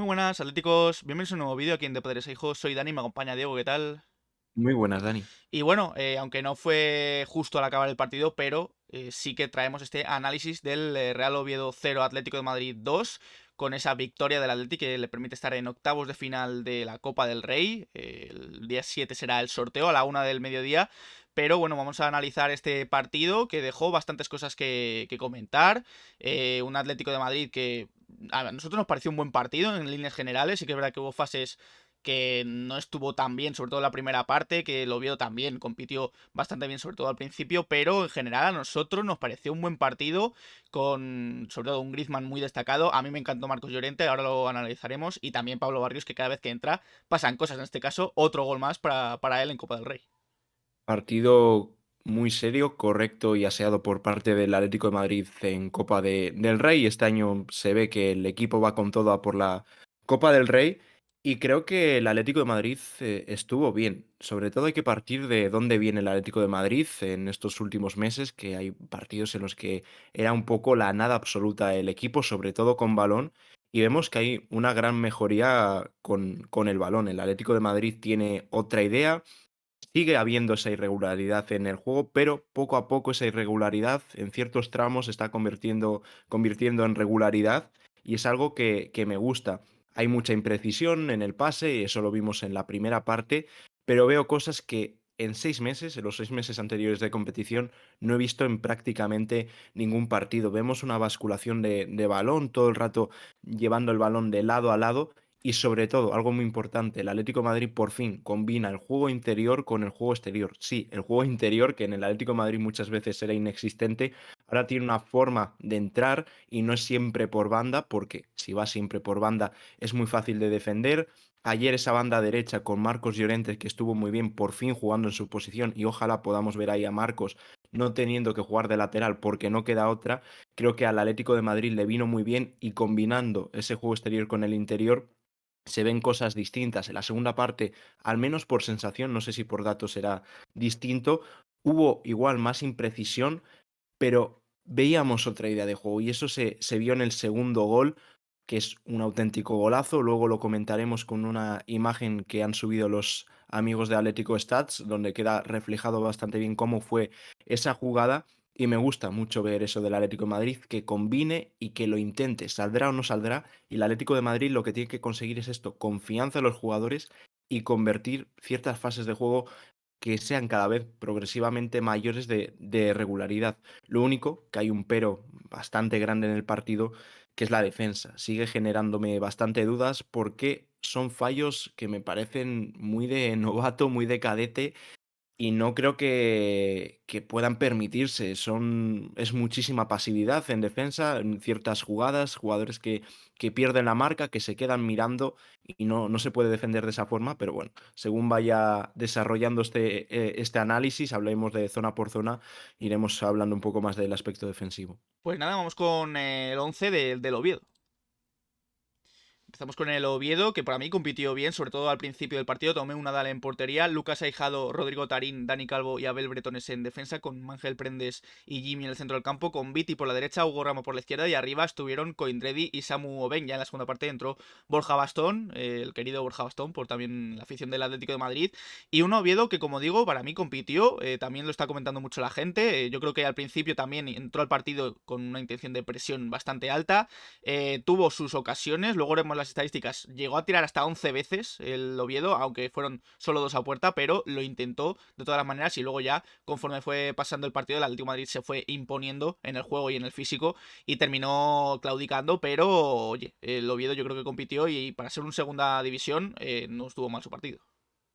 Muy buenas, atléticos. Bienvenidos a un nuevo vídeo aquí en De Padres a Hijos. Soy Dani, me acompaña Diego, ¿qué tal? Muy buenas, Dani. Y bueno, aunque no fue justo al acabar el partido, pero sí que traemos este análisis del Real Oviedo 0, Atlético de Madrid 2, con esa victoria del Atlético que le permite estar en octavos de final de la Copa del Rey. El día 7 será el sorteo a la 1 del mediodía. Pero bueno, vamos a analizar este partido que dejó bastantes cosas que comentar. Un Atlético de Madrid que a nosotros nos pareció un buen partido en líneas generales. Sí que es verdad que hubo fases que no estuvo tan bien, sobre todo en la primera parte, que el Oviedo también compitió bastante bien, sobre todo al principio, pero en general a nosotros nos pareció un buen partido, con sobre todo un Griezmann muy destacado. A mí me encantó Marcos Llorente, ahora lo analizaremos, y también Pablo Barrios, que cada vez que entra pasan cosas, en este caso otro gol más para él en Copa del Rey. Partido muy serio, correcto y aseado por parte del Atlético de Madrid en Copa del Rey. Este año se ve que el equipo va con todo a por la Copa del Rey y creo que el Atlético de Madrid estuvo bien. Sobre todo hay que partir de dónde viene el Atlético de Madrid en estos últimos meses, que hay partidos en los que era un poco la nada absoluta el equipo, sobre todo con balón. Y vemos que hay una gran mejoría con el balón. El Atlético de Madrid tiene otra idea. Sigue habiendo esa irregularidad en el juego, pero poco a poco esa irregularidad en ciertos tramos se está convirtiendo en regularidad y es algo que me gusta. Hay mucha imprecisión en el pase y eso lo vimos en la primera parte, pero veo cosas que en 6 meses, en los 6 meses anteriores de competición, no he visto en prácticamente ningún partido. Vemos una basculación de balón todo el rato llevando el balón de lado a lado y sobre todo, algo muy importante, el Atlético de Madrid por fin combina el juego interior con el juego exterior. Sí, el juego interior, que en el Atlético de Madrid muchas veces era inexistente, ahora tiene una forma de entrar y no es siempre por banda, porque si va siempre por banda es muy fácil de defender. Ayer esa banda derecha con Marcos Llorente, que estuvo muy bien, por fin jugando en su posición, y ojalá podamos ver ahí a Marcos no teniendo que jugar de lateral porque no queda otra. Creo que al Atlético de Madrid le vino muy bien y combinando ese juego exterior con el interior se ven cosas distintas. En la segunda parte, al menos por sensación, no sé si por datos será distinto, hubo igual más imprecisión, pero veíamos otra idea de juego y eso se vio en el segundo gol, que es un auténtico golazo. Luego lo comentaremos con una imagen que han subido los amigos de Atlético Stats, donde queda reflejado bastante bien cómo fue esa jugada. Y me gusta mucho ver eso del Atlético de Madrid, que combine y que lo intente, saldrá o no saldrá. Y el Atlético de Madrid lo que tiene que conseguir es esto, confianza en los jugadores y convertir ciertas fases de juego que sean cada vez progresivamente mayores de regularidad. Lo único que hay un pero bastante grande en el partido, que es la defensa. Sigue generándome bastante dudas porque son fallos que me parecen muy de novato, muy de cadete y no creo que puedan permitirse. Es muchísima pasividad en defensa, en ciertas jugadas, jugadores que pierden la marca, que se quedan mirando y no se puede defender de esa forma, pero bueno, según vaya desarrollando este análisis, hablemos de zona por zona, iremos hablando un poco más del aspecto defensivo. Pues nada, vamos con el 11 del Oviedo. Empezamos con el Oviedo, que para mí compitió bien, sobre todo al principio del partido. Tomé una Dala en portería, Lucas Aijado, Rodrigo Tarín, Dani Calvo y Abel Bretones en defensa, con Ángel Prendes y Jimmy en el centro del campo, con Viti por la derecha, Hugo Ramos por la izquierda, y arriba estuvieron Coindredi y Samu Oben. Ya en la segunda parte entró Borja Bastón, el querido Borja Bastón, por también la afición del Atlético de Madrid. Y un Oviedo que, como digo, para mí compitió, también lo está comentando mucho la gente. Yo creo que al principio también entró al partido con una intención de presión bastante alta. Tuvo sus ocasiones, luego veremos las estadísticas, llegó a tirar hasta 11 veces el Oviedo, aunque fueron solo dos a puerta, pero lo intentó de todas las maneras y luego ya, conforme fue pasando el partido, el Atlético de Madrid se fue imponiendo en el juego y en el físico y terminó claudicando, pero oye, el Oviedo yo creo que compitió y para ser un segunda división no estuvo mal su partido.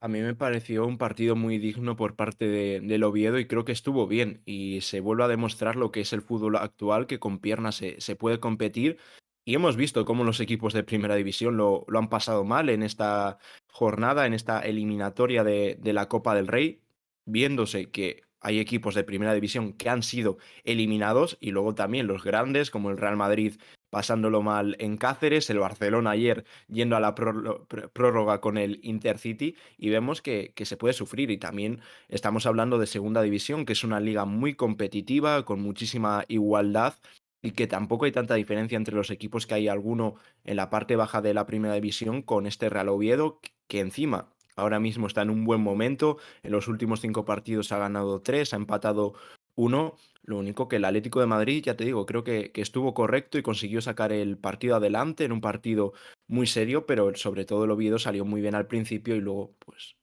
A mí me pareció un partido muy digno por parte del Oviedo y creo que estuvo bien y se vuelve a demostrar lo que es el fútbol actual, que con piernas se puede competir y hemos visto cómo los equipos de primera división lo han pasado mal en esta jornada, en esta eliminatoria de la Copa del Rey, viéndose que hay equipos de primera división que han sido eliminados y luego también los grandes como el Real Madrid pasándolo mal en Cáceres, el Barcelona ayer yendo a la prórroga con el Intercity y vemos que se puede sufrir y también estamos hablando de segunda división, que es una liga muy competitiva, con muchísima igualdad y que tampoco hay tanta diferencia entre los equipos, que hay alguno en la parte baja de la primera división con este Real Oviedo, que encima ahora mismo está en un buen momento. En los últimos 5 partidos ha ganado 3, ha empatado 1. Lo único que el Atlético de Madrid, ya te digo, creo que estuvo correcto y consiguió sacar el partido adelante en un partido muy serio, pero sobre todo el Oviedo salió muy bien al principio y luego, pues,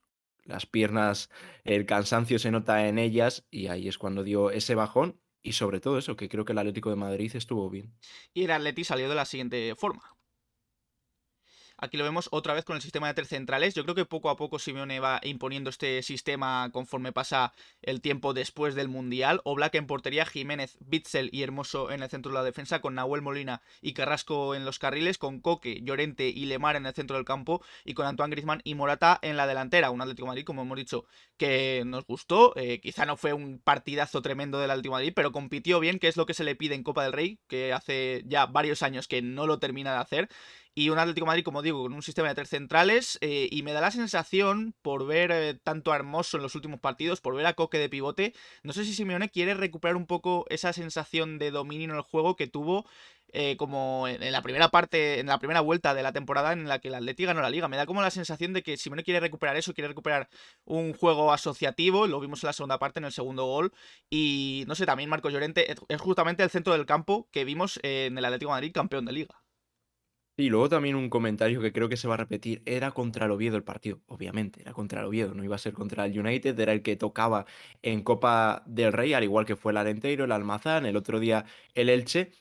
las piernas, el cansancio se nota en ellas y ahí es cuando dio ese bajón y sobre todo eso, que creo que el Atlético de Madrid estuvo bien. Y el Atleti salió de la siguiente forma. Aquí lo vemos otra vez con el sistema de tres centrales. Yo creo que poco a poco Simeone va imponiendo este sistema conforme pasa el tiempo después del Mundial. Oblak en portería, Jiménez, Bitzel y Hermoso en el centro de la defensa, con Nahuel Molina y Carrasco en los carriles, con Coque, Llorente y Lemar en el centro del campo y con Antoine Griezmann y Morata en la delantera. Un Atlético de Madrid, como hemos dicho, que nos gustó. Quizá no fue un partidazo tremendo del Atlético de Madrid, pero compitió bien, que es lo que se le pide en Copa del Rey, que hace ya varios años que no lo termina de hacer. Y un Atlético de Madrid, como digo, con un sistema de tres centrales. Y me da la sensación, por ver tanto a Hermoso en los últimos partidos, por ver a Coque de pivote, no sé si Simeone quiere recuperar un poco esa sensación de dominio en el juego que tuvo como en la primera parte, en la primera vuelta de la temporada en la que el Atleti ganó la Liga. Me da como la sensación de que Simeone quiere recuperar eso, quiere recuperar un juego asociativo. Lo vimos en la segunda parte, en el segundo gol. Y no sé, también Marcos Llorente es justamente el centro del campo que vimos en el Atlético de Madrid campeón de Liga. Y luego también un comentario que creo que se va a repetir, era contra el Oviedo el partido, obviamente, era contra el Oviedo, no iba a ser contra el United, era el que tocaba en Copa del Rey, al igual que fue el Arenteiro, el Almazán, el otro día el Elche,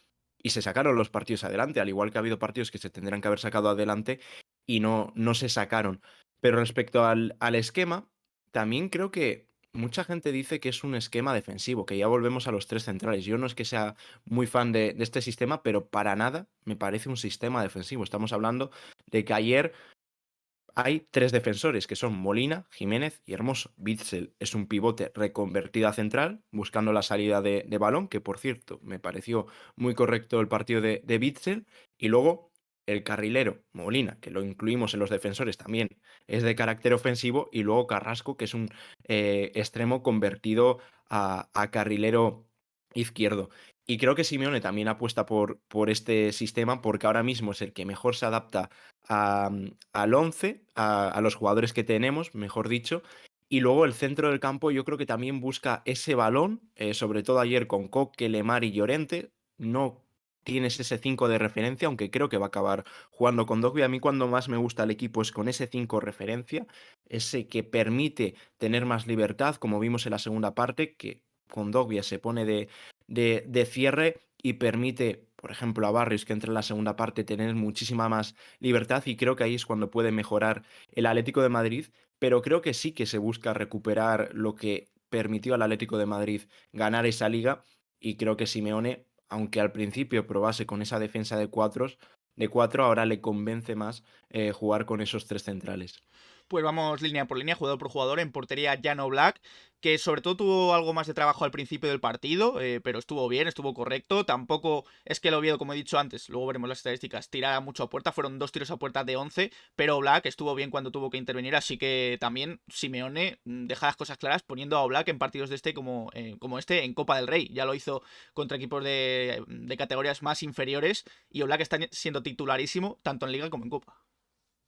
y se sacaron los partidos adelante, al igual que ha habido partidos que se tendrán que haber sacado adelante y no se sacaron. Pero respecto al esquema, también creo que mucha gente dice que es un esquema defensivo, que ya volvemos a los tres centrales. Yo no es que sea muy fan de este sistema, pero para nada me parece un sistema defensivo. Estamos hablando de que ayer hay tres defensores, que son Molina, Jiménez y Hermoso. Bitzel es un pivote reconvertido a central, buscando la salida de balón, que por cierto me pareció muy correcto el partido de Bitzel. Y luego el carrilero, Molina, que lo incluimos en los defensores también, es de carácter ofensivo. Y luego Carrasco, que es un extremo convertido a carrilero izquierdo. Y creo que Simeone también apuesta por este sistema porque ahora mismo es el que mejor se adapta al 11, a los jugadores que tenemos, mejor dicho. Y luego el centro del campo yo creo que también busca ese balón, sobre todo ayer con Coque, Lemar y Llorente. No tienes ese 5 de referencia, aunque creo que va a acabar jugando con Dogbia. A mí cuando más me gusta el equipo es con ese 5 referencia, ese que permite tener más libertad, como vimos en la segunda parte, que con Dogbia se pone de cierre y permite, por ejemplo, a Barrios, que entra en la segunda parte, tener muchísima más libertad, y creo que ahí es cuando puede mejorar el Atlético de Madrid, pero creo que sí que se busca recuperar lo que permitió al Atlético de Madrid ganar esa liga, y creo que Simeone, aunque al principio probase con esa defensa de cuatro, ahora le convence más jugar con esos tres centrales. Pues vamos línea por línea, jugador por jugador. En portería, Jan Oblak, que sobre todo tuvo algo más de trabajo al principio del partido, pero estuvo bien, estuvo correcto. Tampoco es que el Oviedo, como he dicho antes, luego veremos las estadísticas, tirara mucho a puerta. Fueron 2 tiros a puerta de 11, pero Oblak estuvo bien cuando tuvo que intervenir. Así que también Simeone deja las cosas claras poniendo a Oblak en partidos de este como este en Copa del Rey. Ya lo hizo contra equipos de categorías más inferiores y Oblak está siendo titularísimo tanto en Liga como en Copa.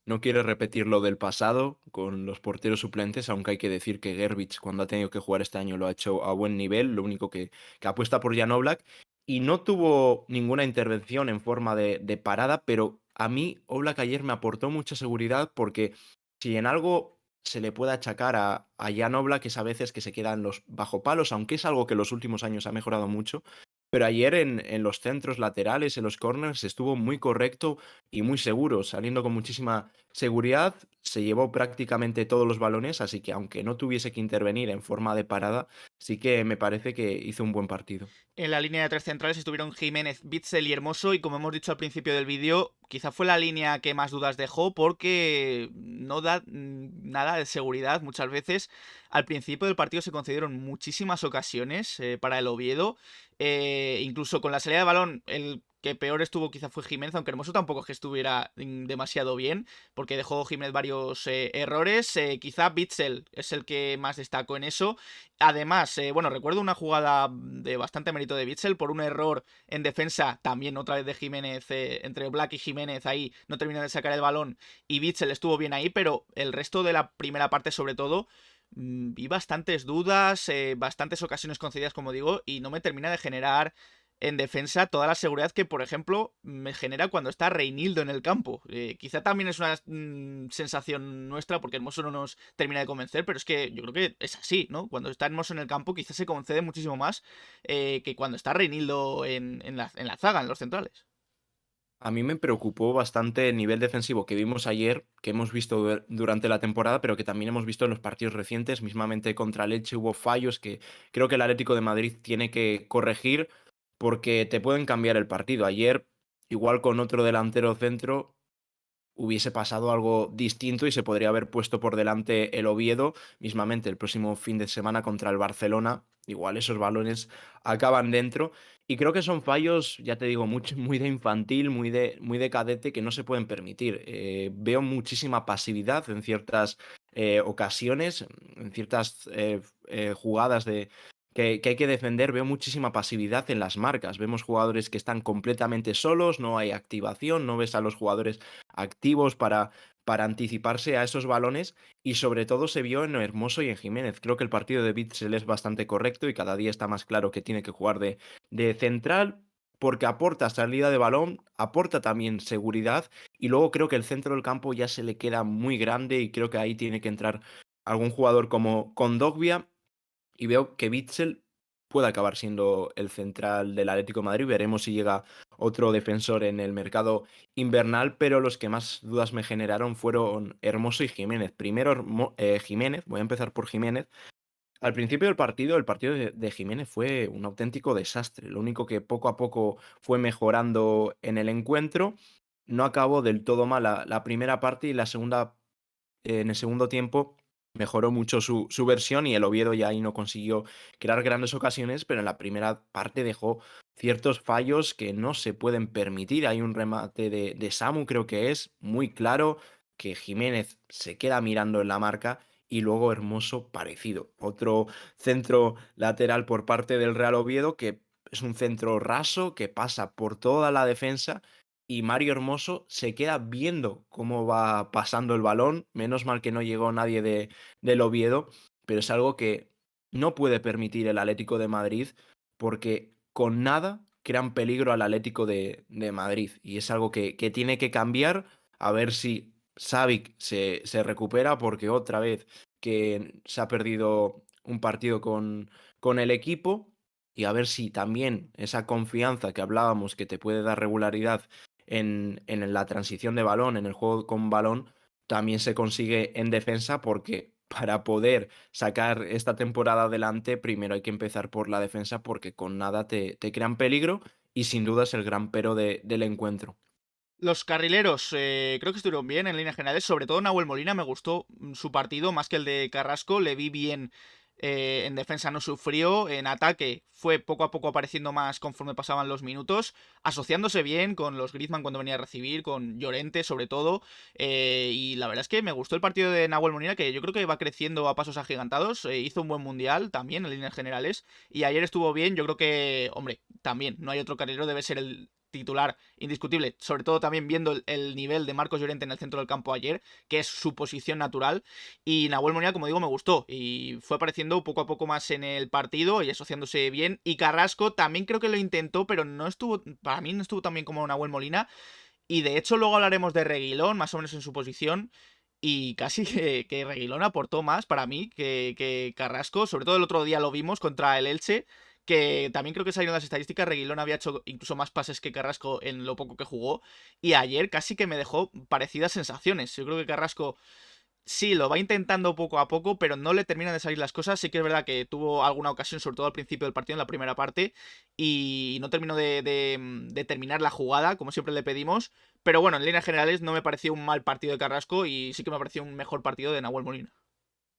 No quiere repetir lo del pasado con los porteros suplentes, aunque hay que decir que Gerbich, cuando ha tenido que jugar este año, lo ha hecho a buen nivel. Lo único que apuesta por Jan Oblak. Y no tuvo ninguna intervención en forma de parada, pero a mí Oblak ayer me aportó mucha seguridad porque si en algo se le puede achacar a Jan Oblak es a veces que se quedan los bajo palos, aunque es algo que en los últimos años ha mejorado mucho. Pero ayer en los centros laterales, en los corners, estuvo muy correcto y muy seguro, saliendo con muchísima seguridad. Se llevó prácticamente todos los balones, así que aunque no tuviese que intervenir en forma de parada, sí que me parece que hizo un buen partido. En la línea de tres centrales estuvieron Jiménez, Bitzel y Hermoso, y como hemos dicho al principio del vídeo, quizá fue la línea que más dudas dejó porque no da nada de seguridad muchas veces. Al principio del partido se concedieron muchísimas ocasiones para el Oviedo, incluso con la salida de balón, el que peor estuvo quizá fue Jiménez, aunque Hermoso tampoco es que estuviera demasiado bien, porque dejó Jiménez varios errores. Quizá Bitzel es el que más destacó en eso. Además, bueno, recuerdo una jugada de bastante mérito de Bitzel por un error en defensa, también otra vez de Jiménez, entre Black y Jiménez, ahí no termina de sacar el balón y Bitzel estuvo bien ahí, pero el resto de la primera parte sobre todo vi bastantes dudas, bastantes ocasiones concedidas, como digo, y no me termina de generar en defensa toda la seguridad que, por ejemplo, me genera cuando está Reinildo en el campo. Quizá también es una sensación nuestra porque Hermoso no nos termina de convencer, pero es que yo creo que es así, ¿no? Cuando está Hermoso en el campo quizás se concede muchísimo más que cuando está Reinildo en la zaga, en los centrales. A mí me preocupó bastante el nivel defensivo que vimos ayer, que hemos visto durante la temporada, pero que también hemos visto en los partidos recientes. Mismamente contra el Elche hubo fallos que creo que el Atlético de Madrid tiene que corregir porque te pueden cambiar el partido. Ayer, igual con otro delantero centro, hubiese pasado algo distinto y se podría haber puesto por delante el Oviedo, mismamente el próximo fin de semana contra el Barcelona. Igual esos balones acaban dentro. Y creo que son fallos, ya te digo, muy de infantil, muy de cadete, que no se pueden permitir. Veo muchísima pasividad en ciertas ocasiones, en ciertas jugadas que hay que defender. Veo muchísima pasividad en las marcas. Vemos jugadores que están completamente solos, no hay activación, no ves a los jugadores activos para anticiparse a esos balones y sobre todo se vio en Hermoso y en Jiménez. Creo que el partido de Bitzel es bastante correcto y cada día está más claro que tiene que jugar de central porque aporta salida de balón, aporta también seguridad y luego creo que el centro del campo ya se le queda muy grande y creo que ahí tiene que entrar algún jugador como Kondogbia y veo que Bitzel puede acabar siendo el central del Atlético de Madrid. Veremos si llega otro defensor en el mercado invernal, pero los que más dudas me generaron fueron Hermoso y Jiménez. Primero Jiménez, voy a empezar por Jiménez. Al principio del partido, el partido de Jiménez fue un auténtico desastre. Lo único que poco a poco fue mejorando en el encuentro. No acabó del todo mal la primera parte y la segunda en el segundo tiempo mejoró mucho su versión y el Oviedo ya ahí no consiguió crear grandes ocasiones, pero en la primera parte dejó ciertos fallos que no se pueden permitir. Hay un remate de Samu, creo que es muy claro, que Jiménez se queda mirando en la marca y luego Hermoso parecido. Otro centro lateral por parte del Real Oviedo que es un centro raso que pasa por toda la defensa y Mario Hermoso se queda viendo cómo va pasando el balón. Menos mal que no llegó nadie del Oviedo, pero es algo que no puede permitir el Atlético de Madrid porque con nada crean peligro al Atlético de Madrid. Y es algo que tiene que cambiar, a ver si Savic se recupera, porque otra vez que se ha perdido un partido con el equipo. Y a ver si también esa confianza que hablábamos que te puede dar regularidad en la transición de balón, en el juego con balón, también se consigue en defensa porque para poder sacar esta temporada adelante, primero hay que empezar por la defensa porque con nada te crean peligro y sin duda es el gran pero del encuentro. Los carrileros creo que estuvieron bien en líneas generales, sobre todo Nahuel Molina me gustó su partido más que el de Carrasco, le vi bien en defensa, no sufrió, en ataque fue poco a poco apareciendo más conforme pasaban los minutos, asociándose bien con los Griezmann cuando venía a recibir, con Llorente sobre todo, y la verdad es que me gustó el partido de Nahuel Molina, que yo creo que va creciendo a pasos agigantados, hizo un buen mundial también en líneas generales, y ayer estuvo bien, yo creo que, hombre, también, no hay otro carrilero, debe ser el titular indiscutible, sobre todo también viendo el nivel de Marcos Llorente en el centro del campo ayer, que es su posición natural, y Nahuel Molina, como digo, me gustó, y fue apareciendo poco a poco más en el partido y asociándose bien, y Carrasco también creo que lo intentó, pero no estuvo, para mí no estuvo tan bien como Nahuel Molina, y de hecho luego hablaremos de Reguilón, más o menos en su posición, y casi que Reguilón aportó más para mí que Carrasco, sobre todo el otro día lo vimos contra el Elche, que también creo que salieron las estadísticas, Reguilón había hecho incluso más pases que Carrasco en lo poco que jugó, y ayer casi que me dejó parecidas sensaciones. Yo creo que Carrasco sí, lo va intentando poco a poco, pero no le terminan de salir las cosas. Sí que es verdad que tuvo alguna ocasión, sobre todo al principio del partido, en la primera parte, y no terminó de terminar la jugada, como siempre le pedimos. Pero bueno, en líneas generales no me pareció un mal partido de Carrasco y sí que me pareció un mejor partido de Nahuel Molina.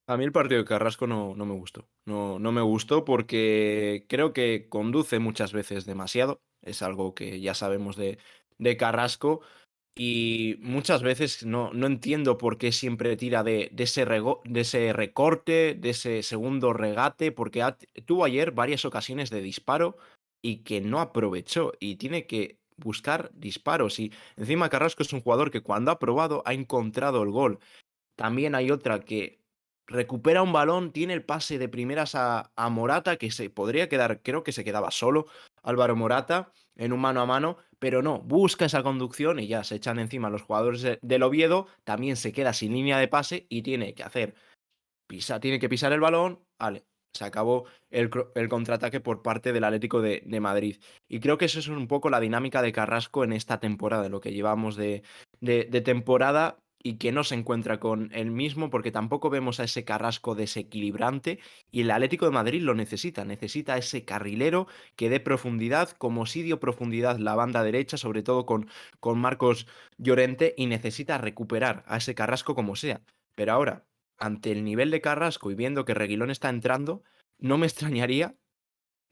A mí el partido de Carrasco no me gustó. No me gustó porque creo que conduce muchas veces demasiado. es algo que ya sabemos de Carrasco. Y muchas veces no entiendo por qué siempre tira de ese recorte, de ese segundo regate, porque tuvo ayer varias ocasiones de disparo y que no aprovechó y tiene que buscar disparos. Y encima Carrasco es un jugador que cuando ha probado ha encontrado el gol. También hay otra que recupera un balón, tiene el pase de primeras a Morata, que se podría quedar, creo que se quedaba solo Álvaro Morata en un mano a mano, pero no, busca esa conducción y ya se echan encima los jugadores del Oviedo, también se queda sin línea de pase y tiene que hacer tiene que pisar el balón, vale, se acabó el contraataque por parte del Atlético de Madrid. Y creo que eso es un poco la dinámica de Carrasco en esta temporada, lo que llevamos de temporada y que no se encuentra con el mismo porque tampoco vemos a ese Carrasco desequilibrante y el Atlético de Madrid lo necesita ese carrilero que dé profundidad, como sí dio profundidad la banda derecha, sobre todo con Marcos Llorente, y necesita recuperar a ese Carrasco como sea. Pero ahora, ante el nivel de Carrasco y viendo que Reguilón está entrando, no me extrañaría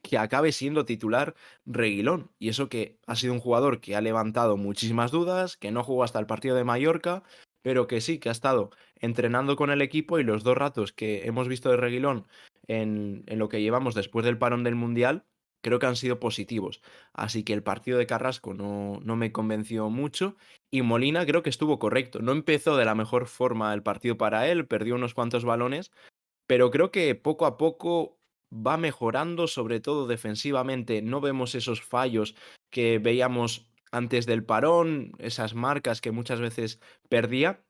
que acabe siendo titular Reguilón. Y eso que ha sido un jugador que ha levantado muchísimas dudas, que no jugó hasta el partido de Mallorca, pero que sí, que ha estado entrenando con el equipo y los 2 ratos que hemos visto de Reguilón en lo que llevamos después del parón del Mundial, creo que han sido positivos. Así que el partido de Carrasco no me convenció mucho y Molina creo que estuvo correcto. No empezó de la mejor forma el partido para él, perdió unos cuantos balones, pero creo que poco a poco va mejorando, sobre todo defensivamente. No vemos esos fallos que veíamos antes del parón, esas marcas que muchas veces perdía.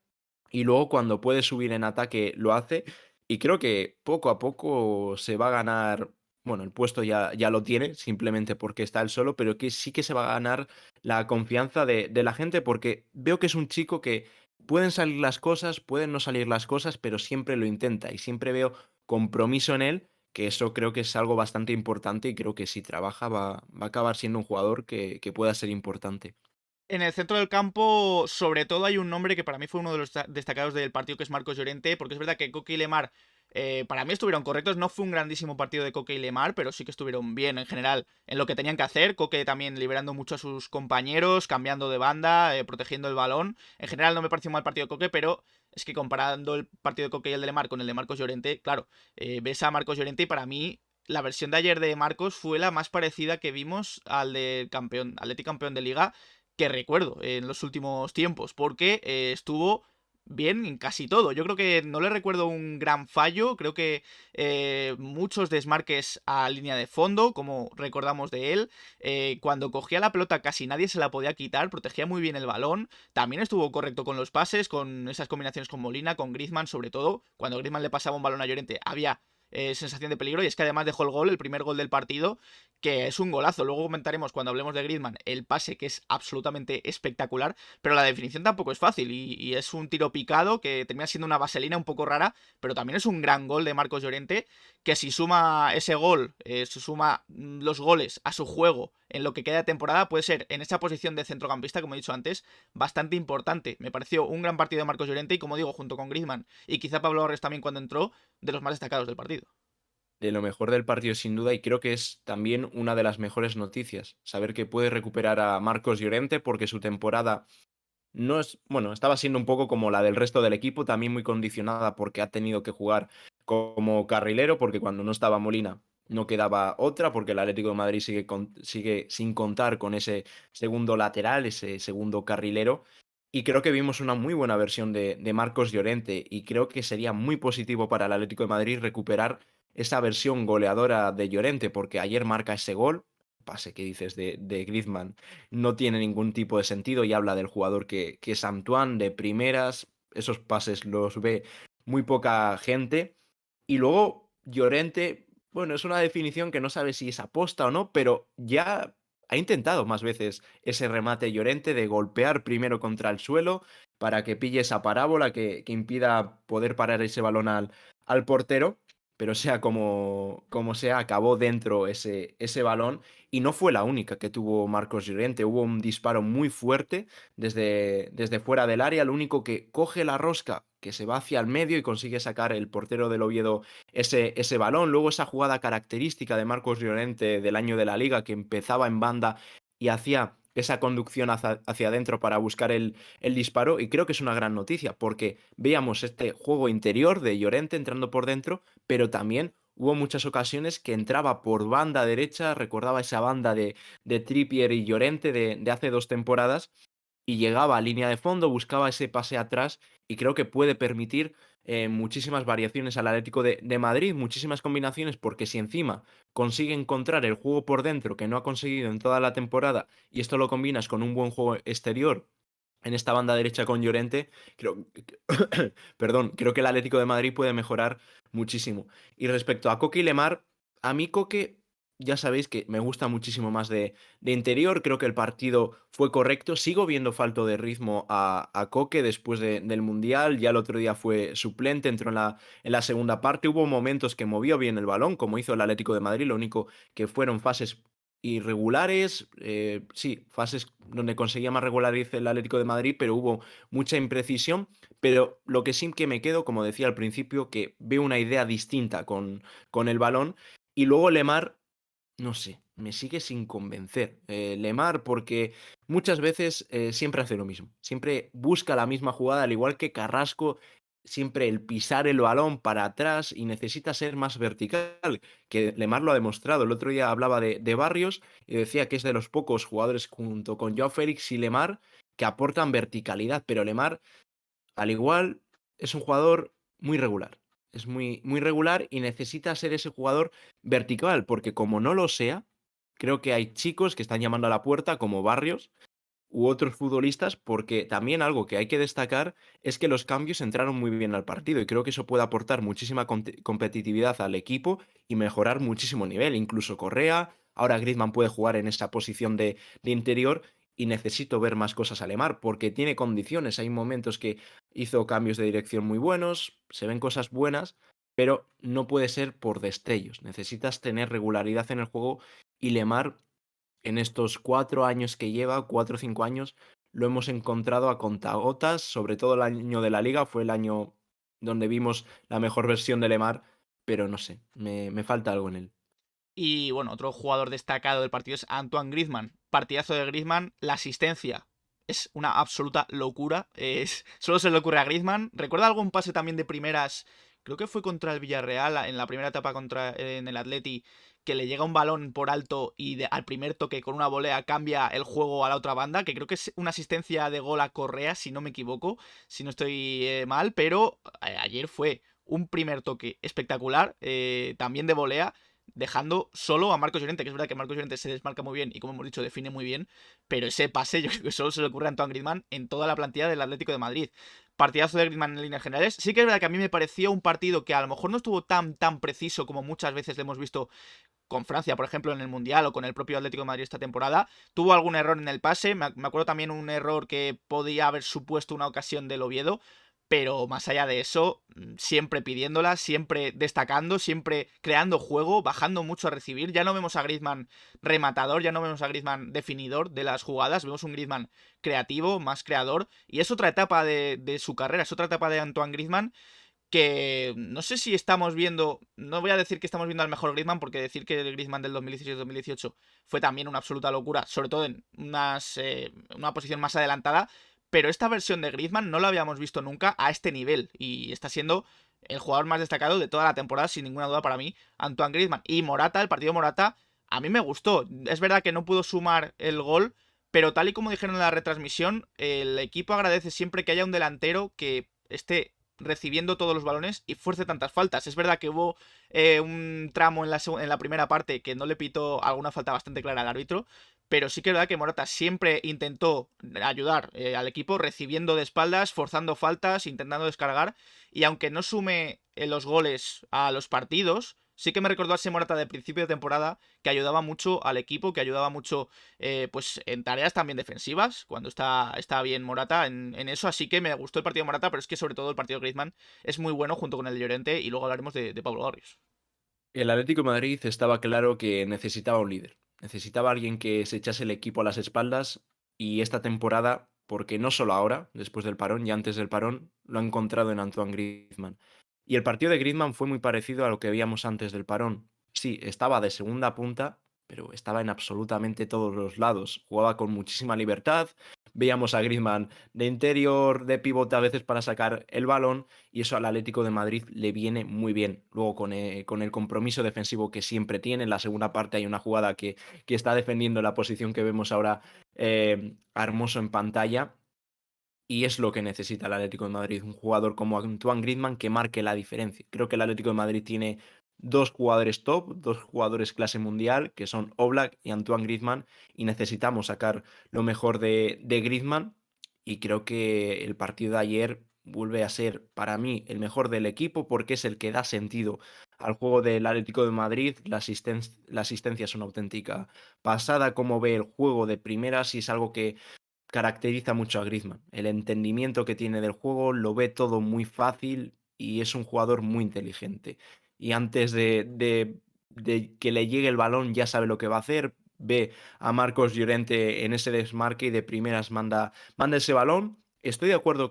Y luego cuando puede subir en ataque lo hace. Y creo que poco a poco se va a ganar, bueno, el puesto ya lo tiene, simplemente porque está él solo, pero que sí que se va a ganar la confianza de la gente porque veo que es un chico que pueden salir las cosas, pueden no salir las cosas, pero siempre lo intenta y siempre veo compromiso en él, que eso creo que es algo bastante importante y creo que si trabaja va a acabar siendo un jugador que pueda ser importante. En el centro del campo, sobre todo, hay un nombre que para mí fue uno de los destacados del partido, que es Marcos Llorente, porque es verdad que Coque y Lemar para mí estuvieron correctos. No fue un grandísimo partido de Coque y Lemar, pero sí que estuvieron bien en general en lo que tenían que hacer. Coque también liberando mucho a sus compañeros, cambiando de banda, protegiendo el balón. En general no me pareció un mal partido de Coque, pero es que comparando el partido de Coque y el de Lemar con el de Marcos Llorente, claro, ves a Marcos Llorente y para mí la versión de ayer de Marcos fue la más parecida que vimos al del campeón, Atlético campeón de liga que recuerdo en los últimos tiempos, porque estuvo bien en casi todo. Yo creo que no le recuerdo un gran fallo, creo que muchos desmarques a línea de fondo, como recordamos de él. Cuando cogía la pelota casi nadie se la podía quitar, protegía muy bien el balón. También estuvo correcto con los pases, con esas combinaciones con Molina, con Griezmann, sobre todo. Cuando Griezmann le pasaba un balón a Llorente había sensación de peligro, y es que además dejó el gol, el primer gol del partido, que es un golazo. Luego comentaremos cuando hablemos de Griezmann el pase, que es absolutamente espectacular, pero la definición tampoco es fácil y es un tiro picado que termina siendo una vaselina un poco rara, pero también es un gran gol de Marcos Llorente, que si suma ese gol, si suma los goles a su juego en lo que queda de temporada, puede ser en esa posición de centrocampista, como he dicho antes, bastante importante. Me pareció un gran partido de Marcos Llorente y, como digo, junto con Griezmann y quizá Pablo Torres también cuando entró, de los más destacados del partido. De lo mejor del partido sin duda y creo que es también una de las mejores noticias, saber que puede recuperar a Marcos Llorente porque su temporada no es, bueno, estaba siendo un poco como la del resto del equipo, también muy condicionada porque ha tenido que jugar como carrilero, porque cuando no estaba Molina no quedaba otra, porque el Atlético de Madrid sigue sin contar con ese segundo lateral, ese segundo carrilero. Y creo que vimos una muy buena versión de Marcos Llorente y creo que sería muy positivo para el Atlético de Madrid recuperar esa versión goleadora de Llorente, porque ayer marca ese gol, pase que dices de Griezmann, no tiene ningún tipo de sentido y habla del jugador que es Antoine de primeras, esos pases los ve muy poca gente. Y luego Llorente, bueno, es una definición que no sabe si es aposta o no, pero ya ha intentado más veces ese remate Llorente de golpear primero contra el suelo para que pille esa parábola que impida poder parar ese balón al portero, pero sea como sea, acabó dentro ese balón y no fue la única que tuvo Marcos Llorente. Hubo un disparo muy fuerte desde fuera del área. Lo único que coge la rosca, que se va hacia el medio y consigue sacar el portero del Oviedo ese balón. Luego esa jugada característica de Marcos Llorente del año de la Liga, que empezaba en banda y hacía esa conducción hacia adentro para buscar el disparo, y creo que es una gran noticia, porque veíamos este juego interior de Llorente entrando por dentro, pero también hubo muchas ocasiones que entraba por banda derecha, recordaba esa banda de Trippier y Llorente de hace 2 temporadas, y llegaba a línea de fondo, buscaba ese pase atrás y creo que puede permitir muchísimas variaciones al Atlético de Madrid, muchísimas combinaciones, porque si encima consigue encontrar el juego por dentro que no ha conseguido en toda la temporada y esto lo combinas con un buen juego exterior en esta banda derecha con Llorente, perdón, creo que el Atlético de Madrid puede mejorar muchísimo. Y respecto a Coque y Lemar, a mí Coque, ya sabéis que me gusta muchísimo más de interior, creo que el partido fue correcto, sigo viendo falto de ritmo a Coque después del Mundial, ya el otro día fue suplente, entró en la segunda parte, hubo momentos que movió bien el balón, como hizo el Atlético de Madrid, lo único que fueron fases irregulares, sí, fases donde conseguía más regularidad el Atlético de Madrid, pero hubo mucha imprecisión. Pero lo que sí que me quedo, como decía al principio, que veo una idea distinta con el balón. Y luego Lemar, no sé, me sigue sin convencer. Lemar, porque muchas veces siempre hace lo mismo. Siempre busca la misma jugada, al igual que Carrasco, siempre el pisar el balón para atrás y necesita ser más vertical, que Lemar lo ha demostrado. El otro día hablaba de Barrios y decía que es de los pocos jugadores junto con Joao Félix y Lemar que aportan verticalidad, pero Lemar al igual, es un jugador muy regular. Es muy regular y necesita ser ese jugador vertical, porque como no lo sea, creo que hay chicos que están llamando a la puerta, como Barrios u otros futbolistas, porque también algo que hay que destacar es que los cambios entraron muy bien al partido y creo que eso puede aportar muchísima competitividad al equipo y mejorar muchísimo el nivel. Incluso Correa, ahora Griezmann puede jugar en esa posición de interior y necesito ver más cosas a Lemar porque tiene condiciones. Hay momentos que hizo cambios de dirección muy buenos, se ven cosas buenas, pero no puede ser por destellos. Necesitas tener regularidad en el juego y Lemar en estos 4 años que lleva, 4 o 5 años, lo hemos encontrado a contagotas, sobre todo el año de la Liga, fue el año donde vimos la mejor versión de Lemar, pero no sé, me falta algo en él. Y bueno, otro jugador destacado del partido es Antoine Griezmann. Partidazo de Griezmann, la asistencia es una absoluta locura. Solo se le ocurre a Griezmann. ¿Recuerda algún pase también de primeras? Creo que fue contra el Villarreal, en la primera etapa en el Atleti, que le llega un balón por alto y al primer toque con una volea cambia el juego a la otra banda, que creo que es una asistencia de gol a Correa, si no me equivoco, si no estoy mal, pero ayer fue un primer toque espectacular, también de volea, dejando solo a Marcos Llorente, que es verdad que Marcos Llorente se desmarca muy bien y, como hemos dicho, define muy bien, pero ese pase yo creo que solo se le ocurre a Antoine Griezmann en toda la plantilla del Atlético de Madrid. Partidazo de Griezmann en líneas generales. Sí que es verdad que a mí me pareció un partido que a lo mejor no estuvo tan preciso como muchas veces le hemos visto con Francia, por ejemplo, en el Mundial o con el propio Atlético de Madrid esta temporada. Tuvo algún error en el pase, me acuerdo también un error que podía haber supuesto una ocasión del Oviedo, pero más allá de eso, siempre pidiéndola, siempre destacando, siempre creando juego, bajando mucho a recibir. Ya no vemos a Griezmann rematador, ya no vemos a Griezmann definidor de las jugadas, vemos un Griezmann creativo, más creador, y es otra etapa de su carrera, es otra etapa de Antoine Griezmann que no sé si estamos viendo, no voy a decir que estamos viendo al mejor Griezmann, porque decir que el Griezmann del 2016-2018 fue también una absoluta locura, sobre todo en una posición más adelantada, pero esta versión de Griezmann no la habíamos visto nunca a este nivel y está siendo el jugador más destacado de toda la temporada, sin ninguna duda para mí, Antoine Griezmann. Y Morata, el partido Morata, a mí me gustó. Es verdad que no pudo sumar el gol, pero tal y como dijeron en la retransmisión, el equipo agradece siempre que haya un delantero que esté recibiendo todos los balones y fuerce tantas faltas. Es verdad que hubo un tramo en la primera parte que no le pitó alguna falta bastante clara al árbitro, pero sí que es verdad que Morata siempre intentó ayudar al equipo recibiendo de espaldas, forzando faltas, intentando descargar, y aunque no sume los goles a los partidos, sí que me recordó a ese Morata de principio de temporada que ayudaba mucho al equipo, que ayudaba mucho pues en tareas también defensivas, cuando está bien Morata en eso, así que me gustó el partido de Morata, pero es que sobre todo el partido de Griezmann es muy bueno junto con el de Llorente, y luego hablaremos de Pablo Barrios. El Atlético de Madrid estaba claro que necesitaba un líder, necesitaba alguien que se echase el equipo a las espaldas y esta temporada, porque no solo ahora, después del parón, ya antes del parón, lo ha encontrado en Antoine Griezmann. Y el partido de Griezmann fue muy parecido a lo que veíamos antes del parón. Sí, estaba de segunda punta, pero estaba en absolutamente todos los lados. Jugaba con muchísima libertad, veíamos a Griezmann de interior, de pivote a veces para sacar el balón, y eso al Atlético de Madrid le viene muy bien. Luego con el compromiso defensivo que siempre tiene, en la segunda parte hay una jugada que está defendiendo la posición que vemos ahora a Hermoso en pantalla, y es lo que necesita el Atlético de Madrid, un jugador como Antoine Griezmann que marque la diferencia. Creo que el Atlético de Madrid tiene dos jugadores top, dos jugadores clase mundial, que son Oblak y Antoine Griezmann, y necesitamos sacar lo mejor de Griezmann, y creo que el partido de ayer vuelve a ser para mí el mejor del equipo porque es el que da sentido al juego del Atlético de Madrid. La asistencia es una auténtica pasada, como ve el juego de primeras, y es algo que caracteriza mucho a Griezmann. El entendimiento que tiene del juego, lo ve todo muy fácil y es un jugador muy inteligente. Y antes de que le llegue el balón ya sabe lo que va a hacer, ve a Marcos Llorente en ese desmarque y de primeras manda ese balón. Estoy de acuerdo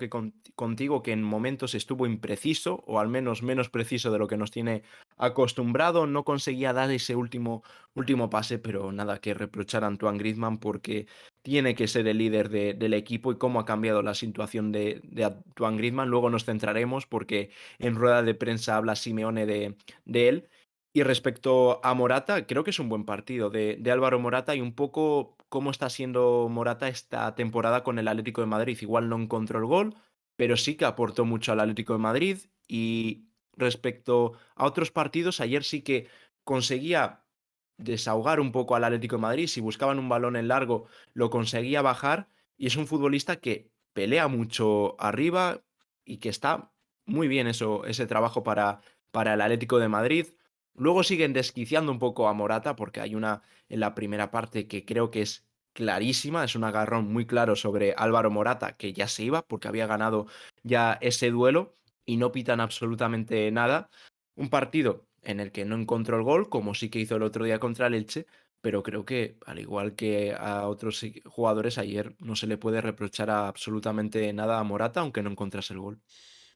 contigo que en momentos estuvo impreciso, o al menos menos preciso de lo que nos tiene acostumbrado. No conseguía dar ese último pase, pero nada que reprochar a Antoine Griezmann porque tiene que ser el líder del equipo, y cómo ha cambiado la situación de Antoine Griezmann. Luego nos centraremos porque en rueda de prensa habla Simeone de él. Y respecto a Morata, creo que es un buen partido de Álvaro Morata, y un poco cómo está siendo Morata esta temporada con el Atlético de Madrid. Igual no encontró el gol, pero sí que aportó mucho al Atlético de Madrid. Y respecto a otros partidos, ayer sí que conseguía desahogar un poco al Atlético de Madrid. Si buscaban un balón en largo, lo conseguía bajar, y es un futbolista que pelea mucho arriba y que está muy bien ese trabajo para el Atlético de Madrid. Luego siguen desquiciando un poco a Morata porque hay una en la primera parte que creo que es clarísima, es un agarrón muy claro sobre Álvaro Morata, que ya se iba porque había ganado ya ese duelo, y no pitan absolutamente nada. Un partido en el que no encontró el gol, como sí que hizo el otro día contra el Elche, pero creo que, al igual que a otros jugadores, ayer no se le puede reprochar absolutamente nada a Morata, aunque no encontrase el gol.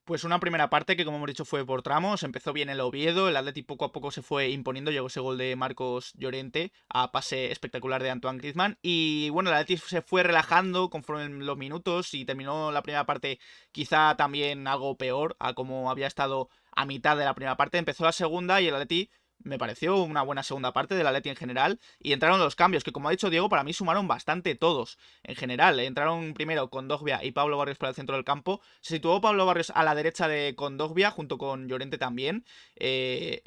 Pues una primera parte que, como hemos dicho, fue por tramos. Empezó bien el Oviedo, el Atleti poco a poco se fue imponiendo, llegó ese gol de Marcos Llorente a pase espectacular de Antoine Griezmann. Y bueno, el Atleti se fue relajando conforme los minutos y terminó la primera parte quizá también algo peor a como había estado a mitad de la primera parte. Empezó la segunda y el Atleti me pareció una buena segunda parte del Atleti en general. Y entraron los cambios, que como ha dicho Diego, para mí sumaron bastante todos. En general, entraron primero Kondogbia y Pablo Barrios por el centro del campo. Se situó Pablo Barrios a la derecha de Kondogbia, junto con Llorente también.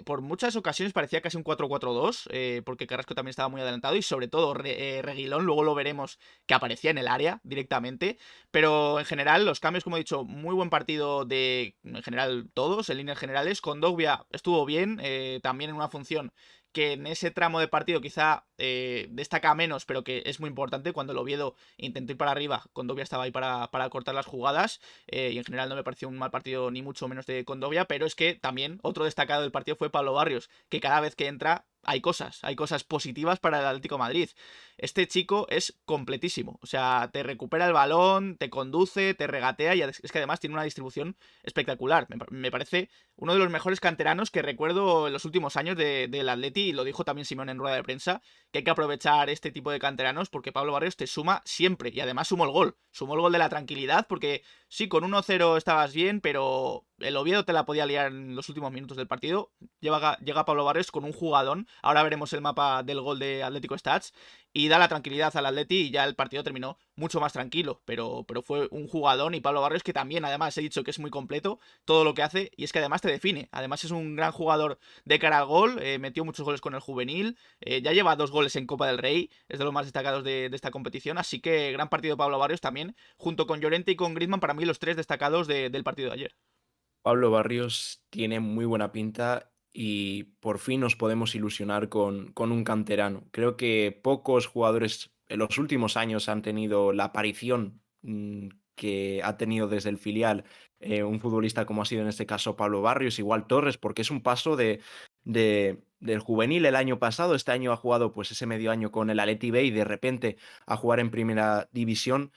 Por muchas ocasiones parecía casi un 4-4-2, porque Carrasco también estaba muy adelantado. Y sobre todo Reguilón, luego lo veremos, que aparecía en el área directamente. Pero en general, los cambios, como he dicho, muy buen partido en general todos, en líneas generales. Kondogbia estuvo bien, también en una función que en ese tramo de partido quizá destaca menos, pero que es muy importante. Cuando el Oviedo intentó ir para arriba, Kondogbia estaba ahí para cortar las jugadas, y en general no me pareció un mal partido ni mucho menos de Kondogbia, pero es que también otro destacado del partido fue Pablo Barrios, que cada vez que entra hay cosas positivas para el Atlético de Madrid. Este chico es completísimo, o sea, te recupera el balón, te conduce, te regatea, y es que además tiene una distribución espectacular. Me parece uno de los mejores canteranos que recuerdo en los últimos años del Atleti, y lo dijo también Simón en rueda de prensa, que hay que aprovechar este tipo de canteranos porque Pablo Barrios te suma siempre, y además sumó el gol de la tranquilidad, porque sí, con 1-0 estabas bien, pero el Oviedo te la podía liar en los últimos minutos del partido. Llega Pablo Barrios con un jugadón, ahora veremos el mapa del gol de Atlético Stats, y da la tranquilidad al Atleti, y ya el partido terminó mucho más tranquilo, pero fue un jugadón. Y Pablo Barrios, que también además he dicho que es muy completo todo lo que hace, y es que además te define, además es un gran jugador de cara al gol, metió muchos goles con el juvenil, ya lleva 2 goles en Copa del Rey, es de los más destacados de esta competición, así que gran partido de Pablo Barrios también, junto con Llorente y con Griezmann, para mí los tres destacados del partido de ayer. Pablo Barrios tiene muy buena pinta y por fin nos podemos ilusionar con un canterano. Creo que pocos jugadores en los últimos años han tenido la aparición que ha tenido desde el filial un futbolista como ha sido en este caso Pablo Barrios, igual Torres, porque es un paso del juvenil el año pasado. Este año ha jugado pues ese medio año con el Athletic B, y de repente a jugar en primera división,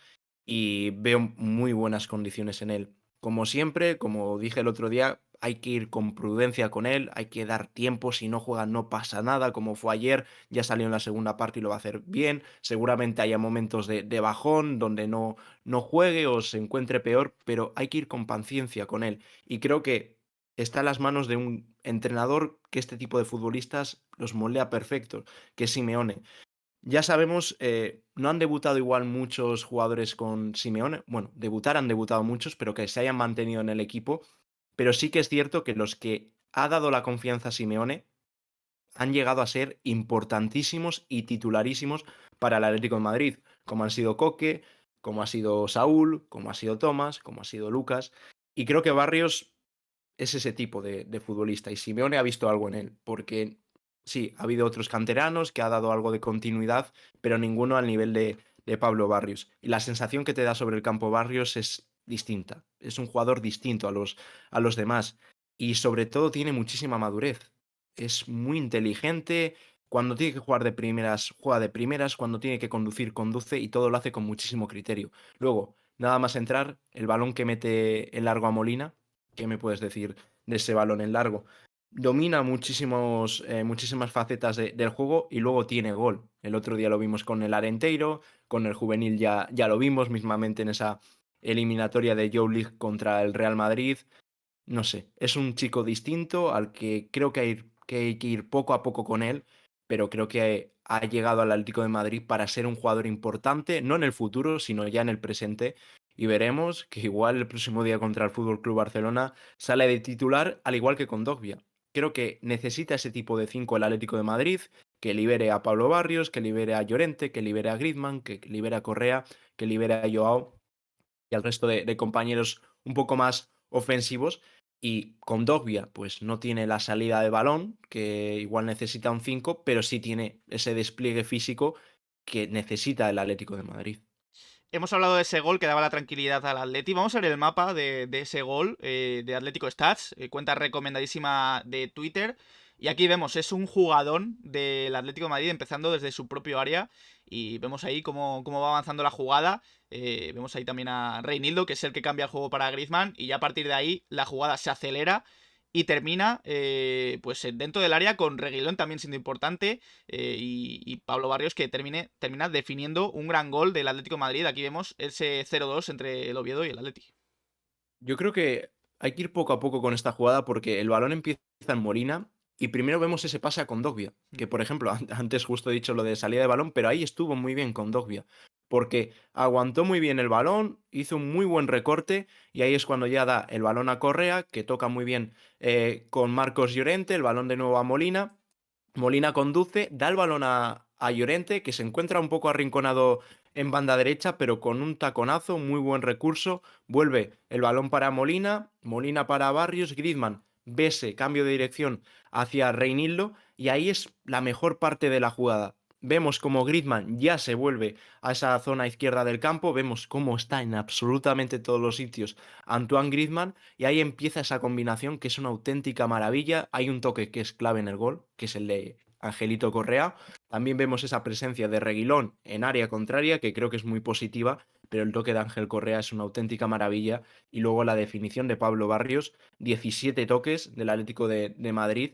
y veo muy buenas condiciones en él. Como siempre, como dije el otro día, hay que ir con prudencia con él, hay que dar tiempo, si no juega no pasa nada, como fue ayer, ya salió en la segunda parte y lo va a hacer bien, seguramente haya momentos de bajón donde no juegue o se encuentre peor, pero hay que ir con paciencia con él. Y creo que está en las manos de un entrenador que este tipo de futbolistas los moldea perfectos, que es Simeone. Ya sabemos, no han debutado igual muchos jugadores con Simeone. Bueno, debutar han debutado muchos, pero que se hayan mantenido en el equipo. Pero sí que es cierto que los que ha dado la confianza a Simeone han llegado a ser importantísimos y titularísimos para el Atlético de Madrid, como han sido Coque, como ha sido Saúl, como ha sido Tomás, como ha sido Lucas. Y creo que Barrios es ese tipo de futbolista y Simeone ha visto algo en él, porque sí, ha habido otros canteranos que ha dado algo de continuidad, pero ninguno al nivel de Pablo Barrios. Y la sensación que te da sobre el campo Barrios es distinta, es un jugador distinto a los demás y sobre todo tiene muchísima madurez. Es muy inteligente, cuando tiene que jugar de primeras, juega de primeras, cuando tiene que conducir, conduce y todo lo hace con muchísimo criterio. Luego, nada más entrar, el balón que mete en largo a Molina, ¿qué me puedes decir de ese balón en largo? Domina muchísimas facetas del juego y luego tiene gol. El otro día lo vimos con el Arenteiro, con el juvenil ya lo vimos mismamente en esa eliminatoria de Joe League contra el Real Madrid. No sé, es un chico distinto al que creo que hay que ir poco a poco con él, pero creo que ha llegado al Atlético de Madrid para ser un jugador importante, no en el futuro, sino ya en el presente. Y veremos que igual el próximo día contra el Fútbol Club Barcelona sale de titular, al igual que con Dogbia. Creo que necesita ese tipo de 5 el Atlético de Madrid, que libere a Pablo Barrios, que libere a Llorente, que libere a Griezmann, que libere a Correa, que libere a Joao y al resto de compañeros un poco más ofensivos. Y con Dogbia, pues no tiene la salida de balón, que igual necesita un 5 pero sí tiene ese despliegue físico que necesita el Atlético de Madrid. Hemos hablado de ese gol que daba la tranquilidad al Atleti. Vamos a ver el mapa de ese gol de Atlético Stats, cuenta recomendadísima de Twitter. Y aquí vemos, es un jugadón del Atlético de Madrid empezando desde su propio área. Y vemos ahí cómo va avanzando la jugada. Vemos ahí también a Reinildo, que es el que cambia el juego para Griezmann. Y ya a partir de ahí la jugada se acelera y termina pues dentro del área con Reguilón también siendo importante y Pablo Barrios que termina definiendo un gran gol del Atlético de Madrid. Aquí vemos ese 0-2 entre el Oviedo y el Atleti. Yo creo que hay que ir poco a poco con esta jugada porque el balón empieza en Molina y primero vemos ese pase a Kondogbia, que por ejemplo, antes justo he dicho lo de salida de balón, pero ahí estuvo muy bien Kondogbia, porque aguantó muy bien el balón, hizo un muy buen recorte y ahí es cuando ya da el balón a Correa, que toca muy bien con Marcos Llorente, el balón de nuevo a Molina. Molina conduce, da el balón a Llorente, que se encuentra un poco arrinconado en banda derecha, pero con un taconazo, muy buen recurso. Vuelve el balón para Molina, Molina para Barrios, Griezmann, Bese, cambio de dirección hacia Reinildo, y ahí es la mejor parte de la jugada. Vemos como Griezmann ya se vuelve a esa zona izquierda del campo, vemos cómo está en absolutamente todos los sitios Antoine Griezmann, y ahí empieza esa combinación que es una auténtica maravilla. Hay un toque que es clave en el gol, que es el de Angelito Correa. También vemos esa presencia de Reguilón en área contraria, que creo que es muy positiva, pero el toque de Ángel Correa es una auténtica maravilla. Y luego la definición de Pablo Barrios, 17 toques del Atlético de Madrid,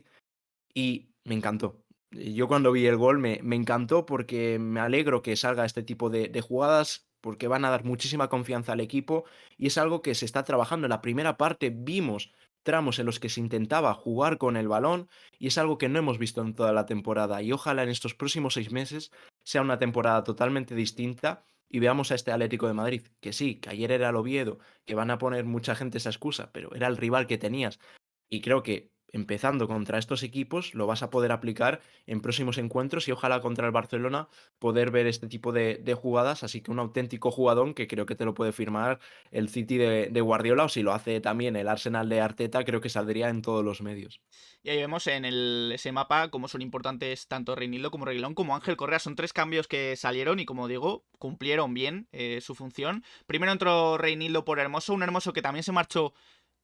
y me encantó. Yo cuando vi el gol me encantó porque me alegro que salga este tipo de jugadas porque van a dar muchísima confianza al equipo y es algo que se está trabajando. En la primera parte vimos tramos en los que se intentaba jugar con el balón y es algo que no hemos visto en toda la temporada y ojalá en estos próximos 6 meses sea una temporada totalmente distinta y veamos a este Atlético de Madrid, que sí, que ayer era el Oviedo, que van a poner mucha gente esa excusa, pero era el rival que tenías y creo que empezando contra estos equipos lo vas a poder aplicar en próximos encuentros y ojalá contra el Barcelona poder ver este tipo de jugadas. Así que un auténtico jugadón que creo que te lo puede firmar el City de Guardiola o si lo hace también el Arsenal de Arteta, creo que saldría en todos los medios. Y ahí vemos en ese mapa cómo son importantes tanto Reinildo como Reguilón como Ángel Correa. Son tres cambios que salieron y, como digo, cumplieron bien su función. Primero entró Reinildo por Hermoso, un Hermoso que también se marchó,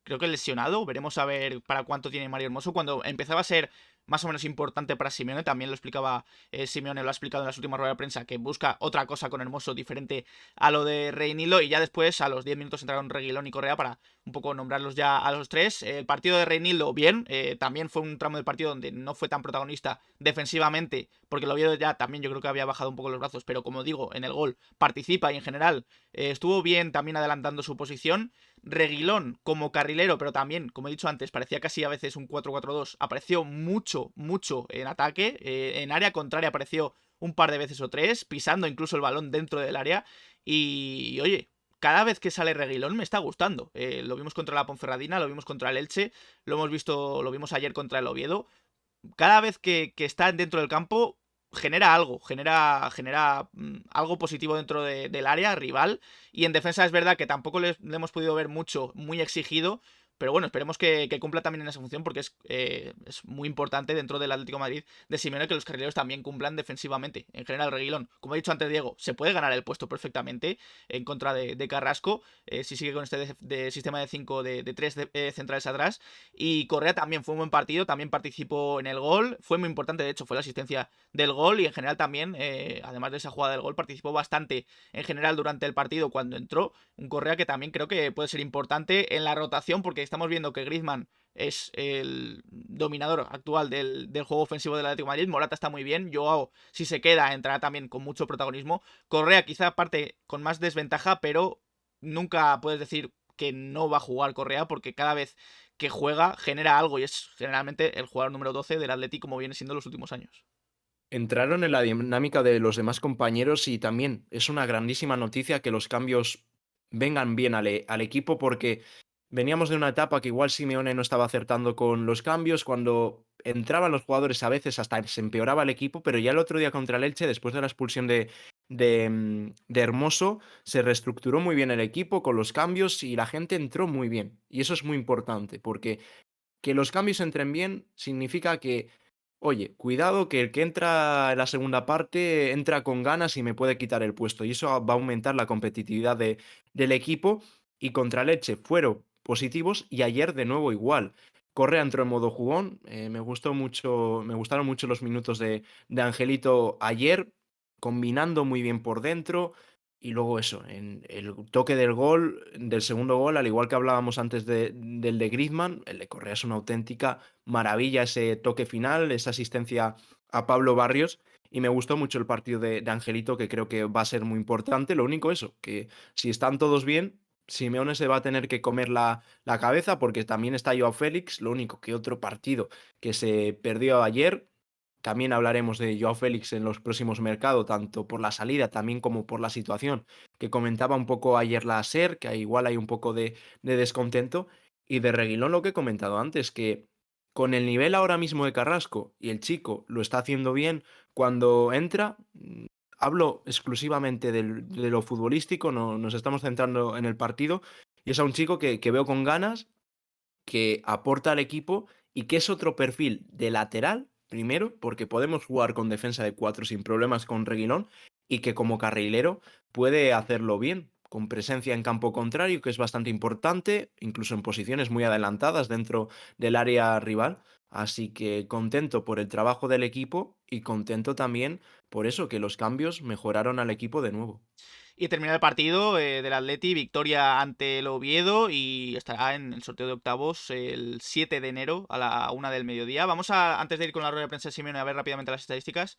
creo que lesionado. Veremos a ver para cuánto tiene Mario Hermoso. Cuando empezaba a ser más o menos importante para Simeone. También lo explicaba Simeone, lo ha explicado en las últimas ruedas de prensa, que busca otra cosa con Hermoso diferente a lo de Reinildo. Y ya después, a los 10 minutos, entraron Reguilón y Correa para un poco nombrarlos ya a los tres. El partido de Reinildo, bien. También fue un tramo del partido donde no fue tan protagonista defensivamente, porque el Oviedo ya también yo creo que había bajado un poco los brazos, pero como digo, en el gol participa y en general estuvo bien también adelantando su posición. Reguilón como carrilero, pero también, como he dicho antes, parecía casi a veces un 4-4-2. Apareció mucho, mucho en ataque. En área contraria apareció un par de veces o tres, pisando incluso el balón dentro del área. Y oye, cada vez que sale Reguilón me está gustando. Lo vimos contra la Ponferradina, lo vimos contra el Elche, lo hemos visto, lo vimos ayer contra el Oviedo. Cada vez que está dentro del campo genera algo, genera algo positivo dentro del área rival. Y en defensa es verdad que tampoco le hemos podido ver mucho, muy exigido. Pero bueno, esperemos que cumpla también en esa función, porque es muy importante dentro del Atlético de Madrid de Simeone que los carrileros también cumplan defensivamente. En general, Reguilón, como he dicho antes, Diego, se puede ganar el puesto perfectamente en contra de Carrasco, si sigue con este sistema de 5 de 3 centrales atrás. Y Correa también fue un buen partido, también participó en el gol, fue muy importante, de hecho, fue la asistencia del gol. Y en general también, además de esa jugada del gol, participó bastante en general durante el partido cuando entró. Un Correa que también creo que puede ser importante en la rotación, porque estamos viendo que Griezmann es el dominador actual del juego ofensivo del Atlético de Madrid. Morata está muy bien, Joao, si se queda, entrará también con mucho protagonismo. Correa quizá parte con más desventaja, pero nunca puedes decir que no va a jugar Correa, porque cada vez que juega genera algo y es generalmente el jugador número 12 del Atlético, como viene siendo los últimos años. Entraron en la dinámica de los demás compañeros y también es una grandísima noticia que los cambios vengan bien al equipo porque veníamos de una etapa que igual Simeone no estaba acertando con los cambios, cuando entraban los jugadores a veces hasta se empeoraba el equipo, pero ya el otro día contra el Elche, después de la expulsión de Hermoso, se reestructuró muy bien el equipo con los cambios y la gente entró muy bien. Y eso es muy importante porque que los cambios entren bien significa que, oye, cuidado que el que entra en la segunda parte entra con ganas y me puede quitar el puesto. Y eso va a aumentar la competitividad del equipo. Y contra Leche fueron positivos y ayer de nuevo igual. Correa entró en modo jugón. Me gustó mucho, me gustaron mucho los minutos de Angelito ayer, combinando muy bien por dentro. Y luego eso, en el toque del gol, del segundo gol, al igual que hablábamos antes del de Griezmann, el de Correa es una auténtica maravilla ese toque final, esa asistencia a Pablo Barrios. Y me gustó mucho el partido de Angelito, que creo que va a ser muy importante. Lo único eso, que si están todos bien, Simeone se va a tener que comer la cabeza, porque también está Joao Félix. Lo único que otro partido que se perdió ayer. También hablaremos de Joao Félix en los próximos mercados, tanto por la salida también como por la situación que comentaba un poco ayer la SER, que igual hay un poco de descontento. Y de Reguilón lo que he comentado antes, que con el nivel ahora mismo de Carrasco y el chico lo está haciendo bien cuando entra, hablo exclusivamente de lo futbolístico, no, nos estamos centrando en el partido, y es a un chico que veo con ganas, que aporta al equipo y que es otro perfil de lateral, primero, porque podemos jugar con defensa de 4 sin problemas con Reguilón, y que como carrilero puede hacerlo bien, con presencia en campo contrario, que es bastante importante, incluso en posiciones muy adelantadas dentro del área rival. Así que contento por el trabajo del equipo y contento también por eso, que los cambios mejoraron al equipo de nuevo. Y termina el partido del Atleti, victoria ante el Oviedo, y estará en el sorteo de octavos el 7 de enero a la 1 del mediodía. Vamos a, antes de ir con la rueda de prensa de Simeone, a ver rápidamente las estadísticas.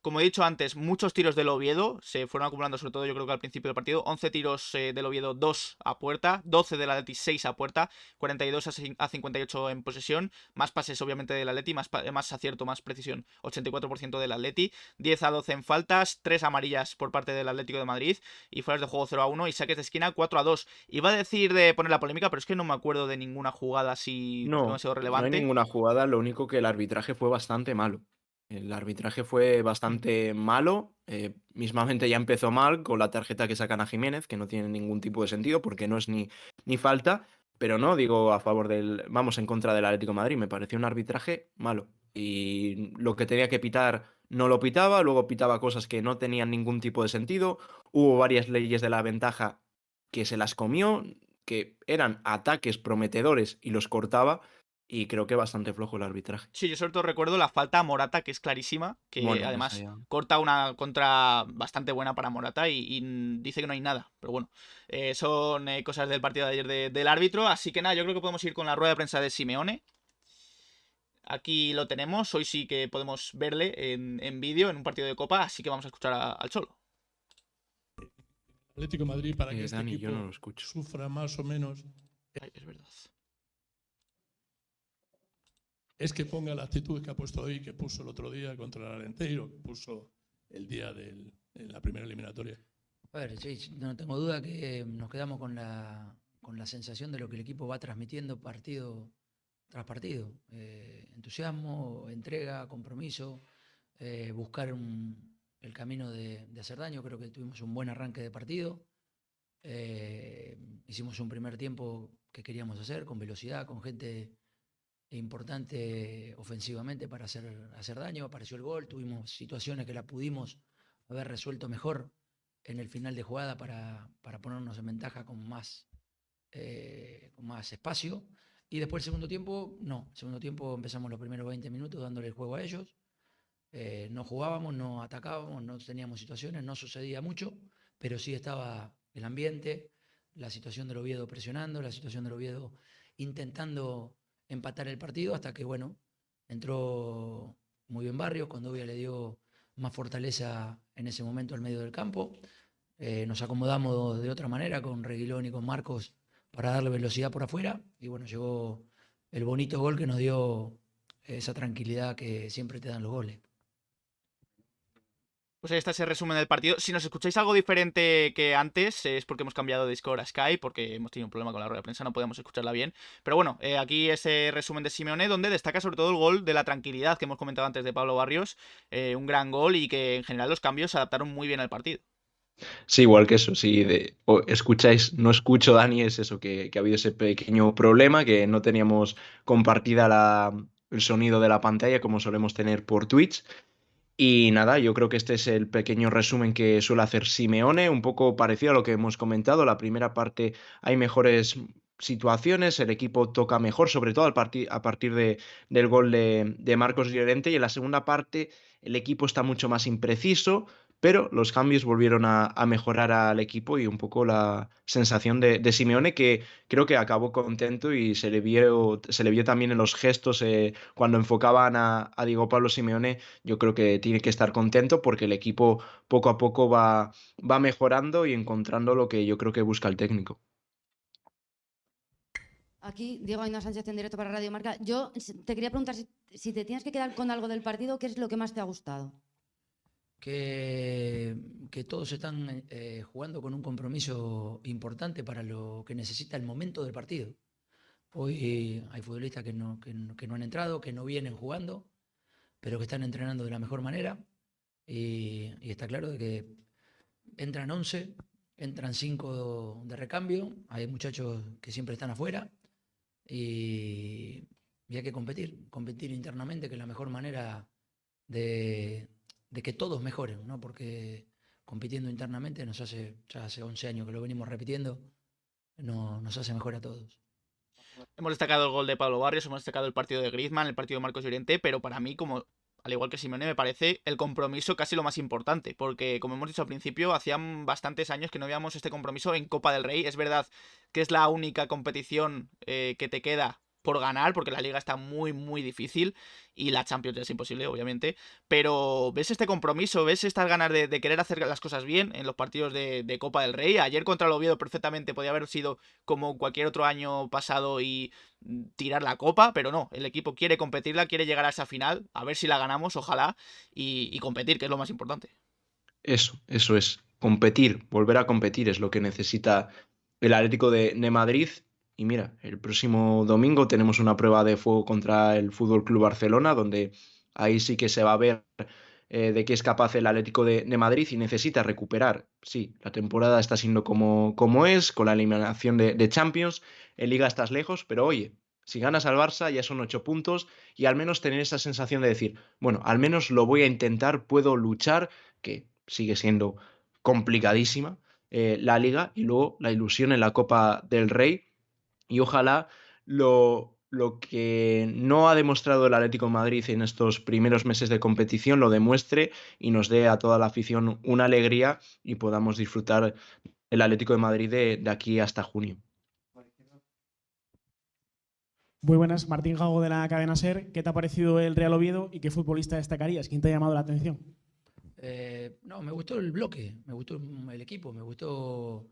Como he dicho antes, muchos tiros del Oviedo se fueron acumulando, sobre todo yo creo que al principio del partido. 11 tiros del Oviedo, 2 a puerta, 12 del Atleti, 6 a puerta, 42 a 58 en posesión, más pases obviamente del Atleti, más acierto, más precisión, 84% del Atleti, 10 a 12 en faltas, 3 amarillas por parte del Atlético de Madrid y fueras de juego 0 a 1 y saques de esquina 4 a 2. Iba a decir de poner la polémica, pero es que no me acuerdo de ninguna jugada así No, demasiado no hay relevante. ninguna jugada, lo único que el arbitraje fue bastante malo. El arbitraje fue bastante malo, mismamente ya empezó mal con la tarjeta que sacan a Jiménez, que no tiene ningún tipo de sentido porque no es ni falta, pero no digo a favor del, vamos, en contra del Atlético de Madrid, me pareció un arbitraje malo. Y lo que tenía que pitar no lo pitaba, luego pitaba cosas que no tenían ningún tipo de sentido, hubo varias leyes de la ventaja que se las comió, que eran ataques prometedores y los cortaba. y creo que bastante flojo el arbitraje. Sí, yo sobre todo recuerdo la falta a Morata, que es clarísima, que Bueno, esa además ya. corta una contra bastante buena para Morata y dice que no hay nada. Pero bueno, son cosas del partido de ayer del árbitro. Así que nada, yo creo que podemos ir con la rueda de prensa de Simeone. Aquí lo tenemos, hoy sí que podemos verle en vídeo en un partido de Copa, así que vamos a escuchar al Cholo. Atlético de Madrid, para que este Dani, yo no equipo lo escucho. sufra más o menos, Ay, es verdad. es que ponga la actitud que ha puesto hoy, que puso el otro día contra el Alenteiro, que puso el día en la primera eliminatoria. A ver, sí, no tengo duda que nos quedamos con la sensación de lo que el equipo va transmitiendo partido tras partido. Entusiasmo, entrega, compromiso, buscar el camino de hacer daño. Creo que tuvimos un buen arranque de partido. Hicimos un primer tiempo que queríamos hacer, con velocidad, con gente importante ofensivamente para hacer daño. Apareció el gol, tuvimos situaciones que la pudimos haber resuelto mejor en el final de jugada para ponernos en ventaja con más espacio. Y después el segundo tiempo, no. El segundo tiempo empezamos los primeros 20 minutos dándole el juego a ellos. No jugábamos, no atacábamos, no teníamos situaciones, no sucedía mucho, pero sí estaba el ambiente, la situación del Oviedo presionando, la situación del Oviedo intentando empatar el partido, hasta que, bueno, entró muy bien Barrios, Condovia le dio más fortaleza en ese momento al medio del campo. Nos acomodamos de otra manera con Reguilón y con Marcos para darle velocidad por afuera, y bueno, llegó el bonito gol que nos dio esa tranquilidad que siempre te dan los goles. Pues ahí está ese resumen del partido. Si nos escucháis algo diferente que antes, es porque hemos cambiado de Discord a Skype, porque hemos tenido un problema con la rueda de prensa, no podemos escucharla bien. Pero bueno, aquí ese resumen de Simeone, donde destaca sobre todo el gol de la tranquilidad que hemos comentado antes de Pablo Barrios. Un gran gol y que en general los cambios se adaptaron muy bien al partido. Sí, igual que eso, sí, escucháis, no escucho, Dani, es eso, que ha habido ese pequeño problema, que no teníamos compartida el sonido de la pantalla como solemos tener por Twitch. Y nada, yo creo que este es el pequeño resumen que suele hacer Simeone, un poco parecido a lo que hemos comentado. La primera parte hay mejores situaciones, el equipo toca mejor, sobre todo a partir del gol de Marcos Llorente, y en la segunda parte el equipo está mucho más impreciso, pero los cambios volvieron a mejorar al equipo y un poco la sensación de Simeone, que creo que acabó contento y se le vio también en los gestos cuando enfocaban a Diego Pablo Simeone. Yo creo que tiene que estar contento porque el equipo poco a poco va mejorando y encontrando lo que yo creo que busca el técnico. Aquí, Diego Ainhoa Sánchez en directo para Radio Marca. Yo te quería preguntar si te tienes que quedar con algo del partido, ¿qué es lo que más te ha gustado? Que todos están jugando con un compromiso importante para lo que necesita el momento del partido. Hoy hay futbolistas que no han entrado, que no vienen jugando, pero que están entrenando de la mejor manera. Y está claro de que entran 11, entran 5 de recambio, hay muchachos que siempre están afuera y hay que competir internamente, que es la mejor manera de que todos mejoren, ¿no? Porque compitiendo internamente ya hace 11 años que lo venimos repitiendo, nos hace mejor a todos. Hemos destacado el gol de Pablo Barrios, hemos destacado el partido de Griezmann, el partido de Marcos Llorente, pero para mí, como al igual que Simeone, me parece el compromiso casi lo más importante, porque como hemos dicho al principio, hacían bastantes años que no veíamos este compromiso en Copa del Rey. Es verdad que es la única competición que te queda por ganar, porque la liga está muy, muy difícil y la Champions ya es imposible, obviamente, pero ves este compromiso, ves estas ganas de querer hacer las cosas bien en los partidos de Copa del Rey. Ayer contra el Oviedo perfectamente podía haber sido como cualquier otro año pasado y tirar la copa, pero no, el equipo quiere competirla, quiere llegar a esa final, a ver si la ganamos, ojalá, y competir, que es lo más importante. Eso es. Competir, volver a competir es lo que necesita el Atlético de Madrid. Y mira, el próximo domingo tenemos una prueba de fuego contra el Fútbol Club Barcelona, donde ahí sí que se va a ver de qué es capaz el Atlético de Madrid y necesita recuperar. Sí, la temporada está siendo como es, con la eliminación de Champions. En Liga estás lejos, pero oye, si ganas al Barça ya son 8 puntos y al menos tener esa sensación de decir, bueno, al menos lo voy a intentar, puedo luchar, que sigue siendo complicadísima la liga, y luego la ilusión en la Copa del Rey, y ojalá lo que no ha demostrado el Atlético de Madrid en estos primeros meses de competición lo demuestre y nos dé a toda la afición una alegría y podamos disfrutar el Atlético de Madrid de aquí hasta junio. Muy buenas, Martín Gago de la cadena SER. ¿Qué te ha parecido el Real Oviedo y qué futbolista destacarías? ¿Quién te ha llamado la atención? No, me gustó el bloque, me gustó el equipo, me gustó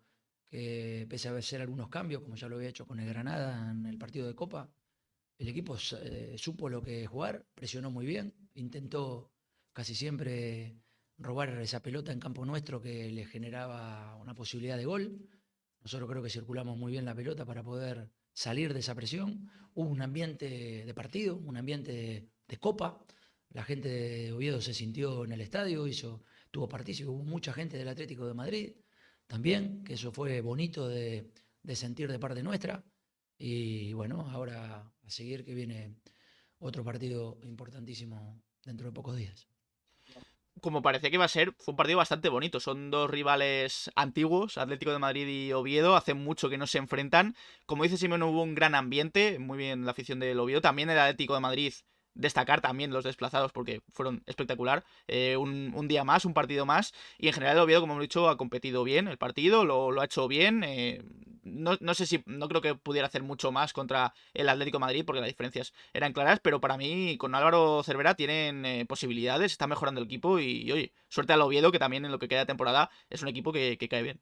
que pese a hacer algunos cambios, como ya lo había hecho con el Granada en el partido de Copa, el equipo supo lo que jugar, presionó muy bien, intentó casi siempre robar esa pelota en campo nuestro que le generaba una posibilidad de gol. Nosotros creo que circulamos muy bien la pelota para poder salir de esa presión. Hubo un ambiente de partido, un ambiente de Copa. La gente de Oviedo se sintió en el estadio, tuvo partícipe, hubo mucha gente del Atlético de Madrid también, que eso fue bonito de sentir de parte nuestra. Y bueno, ahora a seguir que viene otro partido importantísimo dentro de pocos días. Como parecía que iba a ser, fue un partido bastante bonito. Son dos rivales antiguos, Atlético de Madrid y Oviedo. Hace mucho que no se enfrentan. Como dice Simón, hubo un gran ambiente. Muy bien la afición del Oviedo. También el Atlético de Madrid. Destacar también los desplazados porque fueron espectacular. Un día más, un partido más. Y en general el Oviedo, como hemos dicho, ha competido bien el partido, lo ha hecho bien. No sé si, no creo que pudiera hacer mucho más contra el Atlético de Madrid porque las diferencias eran claras, pero para mí con Álvaro Cervera tienen posibilidades, está mejorando el equipo y oye, suerte al Oviedo que también en lo que queda de temporada es un equipo que cae bien.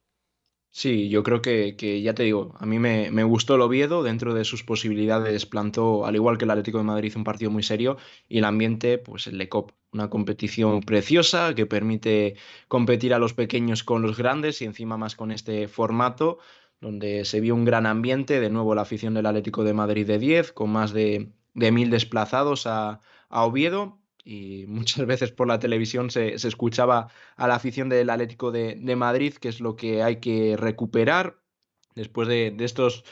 Sí, yo creo que ya te digo, a mí me gustó el Oviedo, dentro de sus posibilidades plantó, al igual que el Atlético de Madrid, un partido muy serio y el ambiente, pues el de COP, una competición preciosa que permite competir a los pequeños con los grandes y encima más con este formato donde se vio un gran ambiente, de nuevo la afición del Atlético de Madrid de 10 con más de 1000 desplazados a Oviedo y muchas veces por la televisión se escuchaba a la afición del Atlético de Madrid, que es lo que hay que recuperar después de estos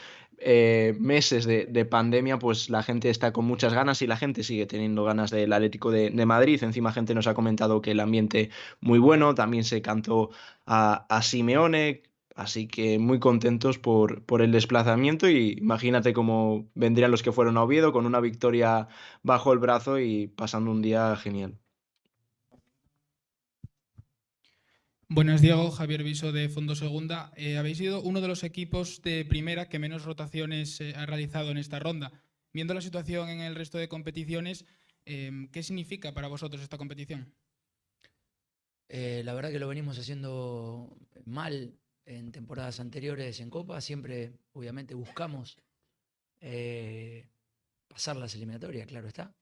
meses de pandemia, pues la gente está con muchas ganas y la gente sigue teniendo ganas del Atlético de Madrid. Encima gente nos ha comentado que el ambiente muy bueno, también se cantó a Simeone, así que muy contentos por el desplazamiento y imagínate cómo vendrían los que fueron a Oviedo con una victoria bajo el brazo y pasando un día genial. Buenas, Diego. Javier Viso de Fondo Segunda. Habéis sido uno de los equipos de primera que menos rotaciones ha realizado en esta ronda. Viendo la situación en el resto de competiciones, ¿qué significa para vosotros esta competición? La verdad que lo venimos haciendo mal en temporadas anteriores en Copa. Siempre, obviamente, buscamos pasar las eliminatorias, claro está.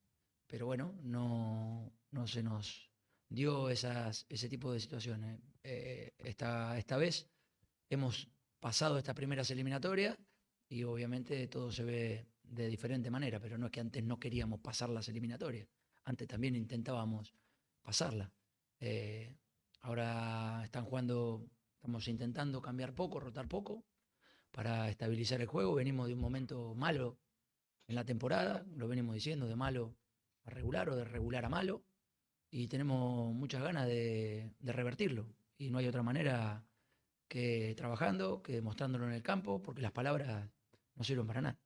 Pero bueno, no se nos dio ese tipo de situaciones. Esta vez hemos pasado estas primeras eliminatorias y obviamente todo se ve de diferente manera, pero no es que antes no queríamos pasar las eliminatorias, antes también intentábamos pasarla. Ahora estamos intentando cambiar poco, rotar poco para estabilizar el juego. Venimos de un momento malo en la temporada, lo venimos diciendo, de malo a regular o de regular a malo, y tenemos muchas ganas de revertirlo. Y no hay otra manera que trabajando, que demostrándolo en el campo, porque las palabras no sirven para nada.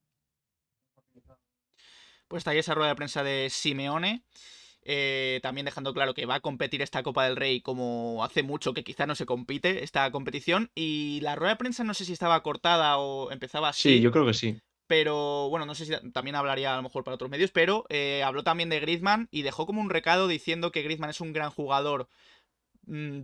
Pues está ahí esa rueda de prensa de Simeone. También dejando claro que va a competir esta Copa del Rey como hace mucho que quizá no se compite esta competición. Y la rueda de prensa no sé si estaba cortada o empezaba así. Sí, yo creo que sí. Pero bueno, no sé si también hablaría a lo mejor para otros medios, pero habló también de Griezmann y dejó como un recado diciendo que Griezmann es un gran jugador,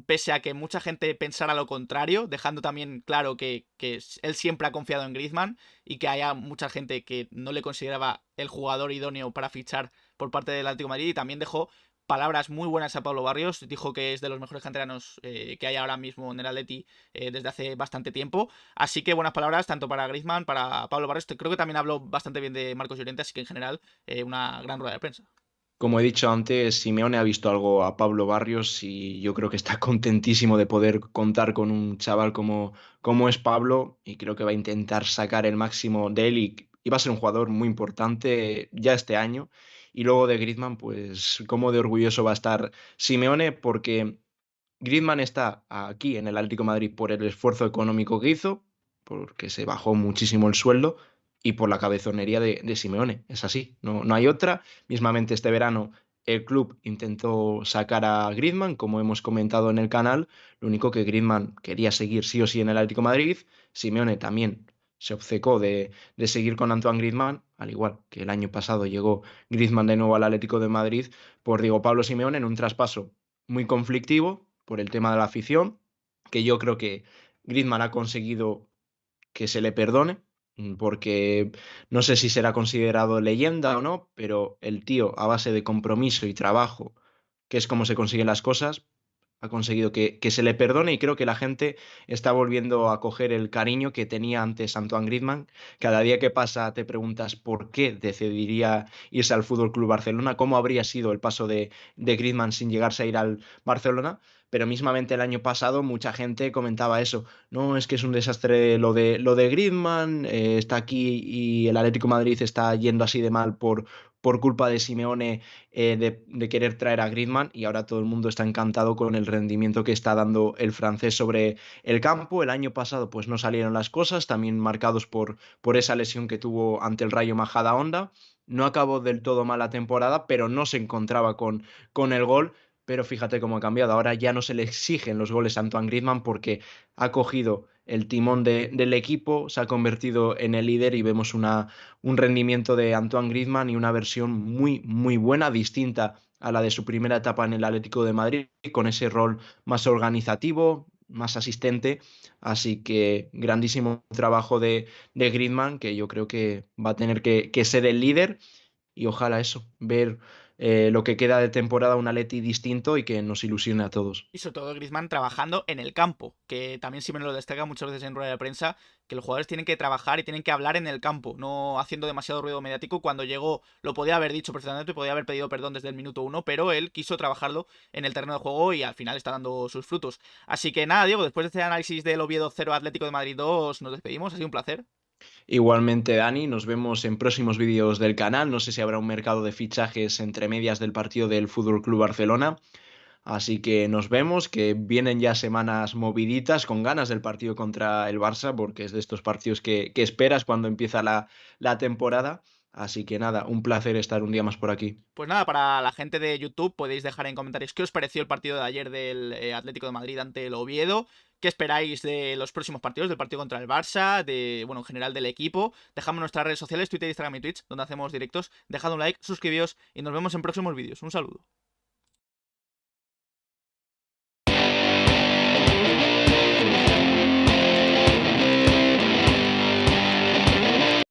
pese a que mucha gente pensara lo contrario, dejando también claro que él siempre ha confiado en Griezmann y que haya mucha gente que no le consideraba el jugador idóneo para fichar por parte del Atlético de Madrid, y también dejó palabras muy buenas a Pablo Barrios. Dijo que es de los mejores canteranos que hay ahora mismo en el Atleti desde hace bastante tiempo. Así que buenas palabras tanto para Griezmann, para Pablo Barrios. Creo que también habló bastante bien de Marcos Llorente, así que en general una gran rueda de prensa. Como he dicho antes, Simeone ha visto algo a Pablo Barrios y yo creo que está contentísimo de poder contar con un chaval como es Pablo y creo que va a intentar sacar el máximo de él y va a ser un jugador muy importante ya este año. Y luego de Griezmann, pues cómo de orgulloso va a estar Simeone porque Griezmann está aquí en el Atlético de Madrid por el esfuerzo económico que hizo, porque se bajó muchísimo el sueldo y por la cabezonería de Simeone. Es así, no hay otra. Mismamente este verano el club intentó sacar a Griezmann, como hemos comentado en el canal, lo único que Griezmann quería seguir sí o sí en el Atlético de Madrid. Simeone también se obcecó de seguir con Antoine Griezmann, al igual que el año pasado llegó Griezmann de nuevo al Atlético de Madrid por Diego Pablo Simeone en un traspaso muy conflictivo por el tema de la afición, que yo creo que Griezmann ha conseguido que se le perdone, porque no sé si será considerado leyenda o no, pero el tío, a base de compromiso y trabajo, que es como se consiguen las cosas, ha conseguido que se le perdone y creo que la gente está volviendo a coger el cariño que tenía antes Antoine Griezmann. Cada día que pasa te preguntas por qué decidiría irse al Fútbol Club Barcelona, cómo habría sido el paso de Griezmann sin llegarse a ir al Barcelona, pero mismamente el año pasado mucha gente comentaba eso. No, es que es un desastre lo de Griezmann, está aquí y el Atlético de Madrid está yendo así de mal por culpa de Simeone, de querer traer a Griezmann, y ahora todo el mundo está encantado con el rendimiento que está dando el francés sobre el campo. El año pasado pues no salieron las cosas, también marcados por esa lesión que tuvo ante el Rayo Majadahonda. No acabó del todo mal la temporada, pero no se encontraba con el gol. Pero fíjate cómo ha cambiado. Ahora ya no se le exigen los goles a Antoine Griezmann porque ha cogido el timón del equipo, se ha convertido en el líder y vemos un rendimiento de Antoine Griezmann y una versión muy, muy buena, distinta a la de su primera etapa en el Atlético de Madrid, con ese rol más organizativo, más asistente. Así que grandísimo trabajo de Griezmann, que yo creo que va a tener que ser el líder y ojalá eso, ver lo que queda de temporada un Atleti distinto y que nos ilusione a todos. Y sobre todo Griezmann trabajando en el campo, que también Simeone lo destaca muchas veces en rueda de prensa, que los jugadores tienen que trabajar y tienen que hablar en el campo, no haciendo demasiado ruido mediático. Cuando llegó lo podía haber dicho perfectamente y podía haber pedido perdón desde el minuto 1, pero él quiso trabajarlo en el terreno de juego y al final está dando sus frutos. Así que nada, Diego, después de este análisis del Oviedo 0 Atlético de Madrid 2, nos despedimos, ha sido un placer. Igualmente, Dani, nos vemos en próximos vídeos del canal. No sé si habrá un mercado de fichajes entre medias del partido del Fútbol Club Barcelona. Así que nos vemos, que vienen ya semanas moviditas, con ganas del partido contra el Barça, porque es de estos partidos que esperas cuando empieza la temporada. Así que nada, un placer estar un día más por aquí. Pues nada, para la gente de YouTube podéis dejar en comentarios qué os pareció el partido de ayer del Atlético de Madrid ante el Oviedo, qué esperáis de los próximos partidos, del partido contra el Barça, bueno, en general del equipo. Dejadme en nuestras redes sociales, Twitter, Instagram y Twitch, donde hacemos directos. Dejad un like, suscribíos y nos vemos en próximos vídeos. Un saludo.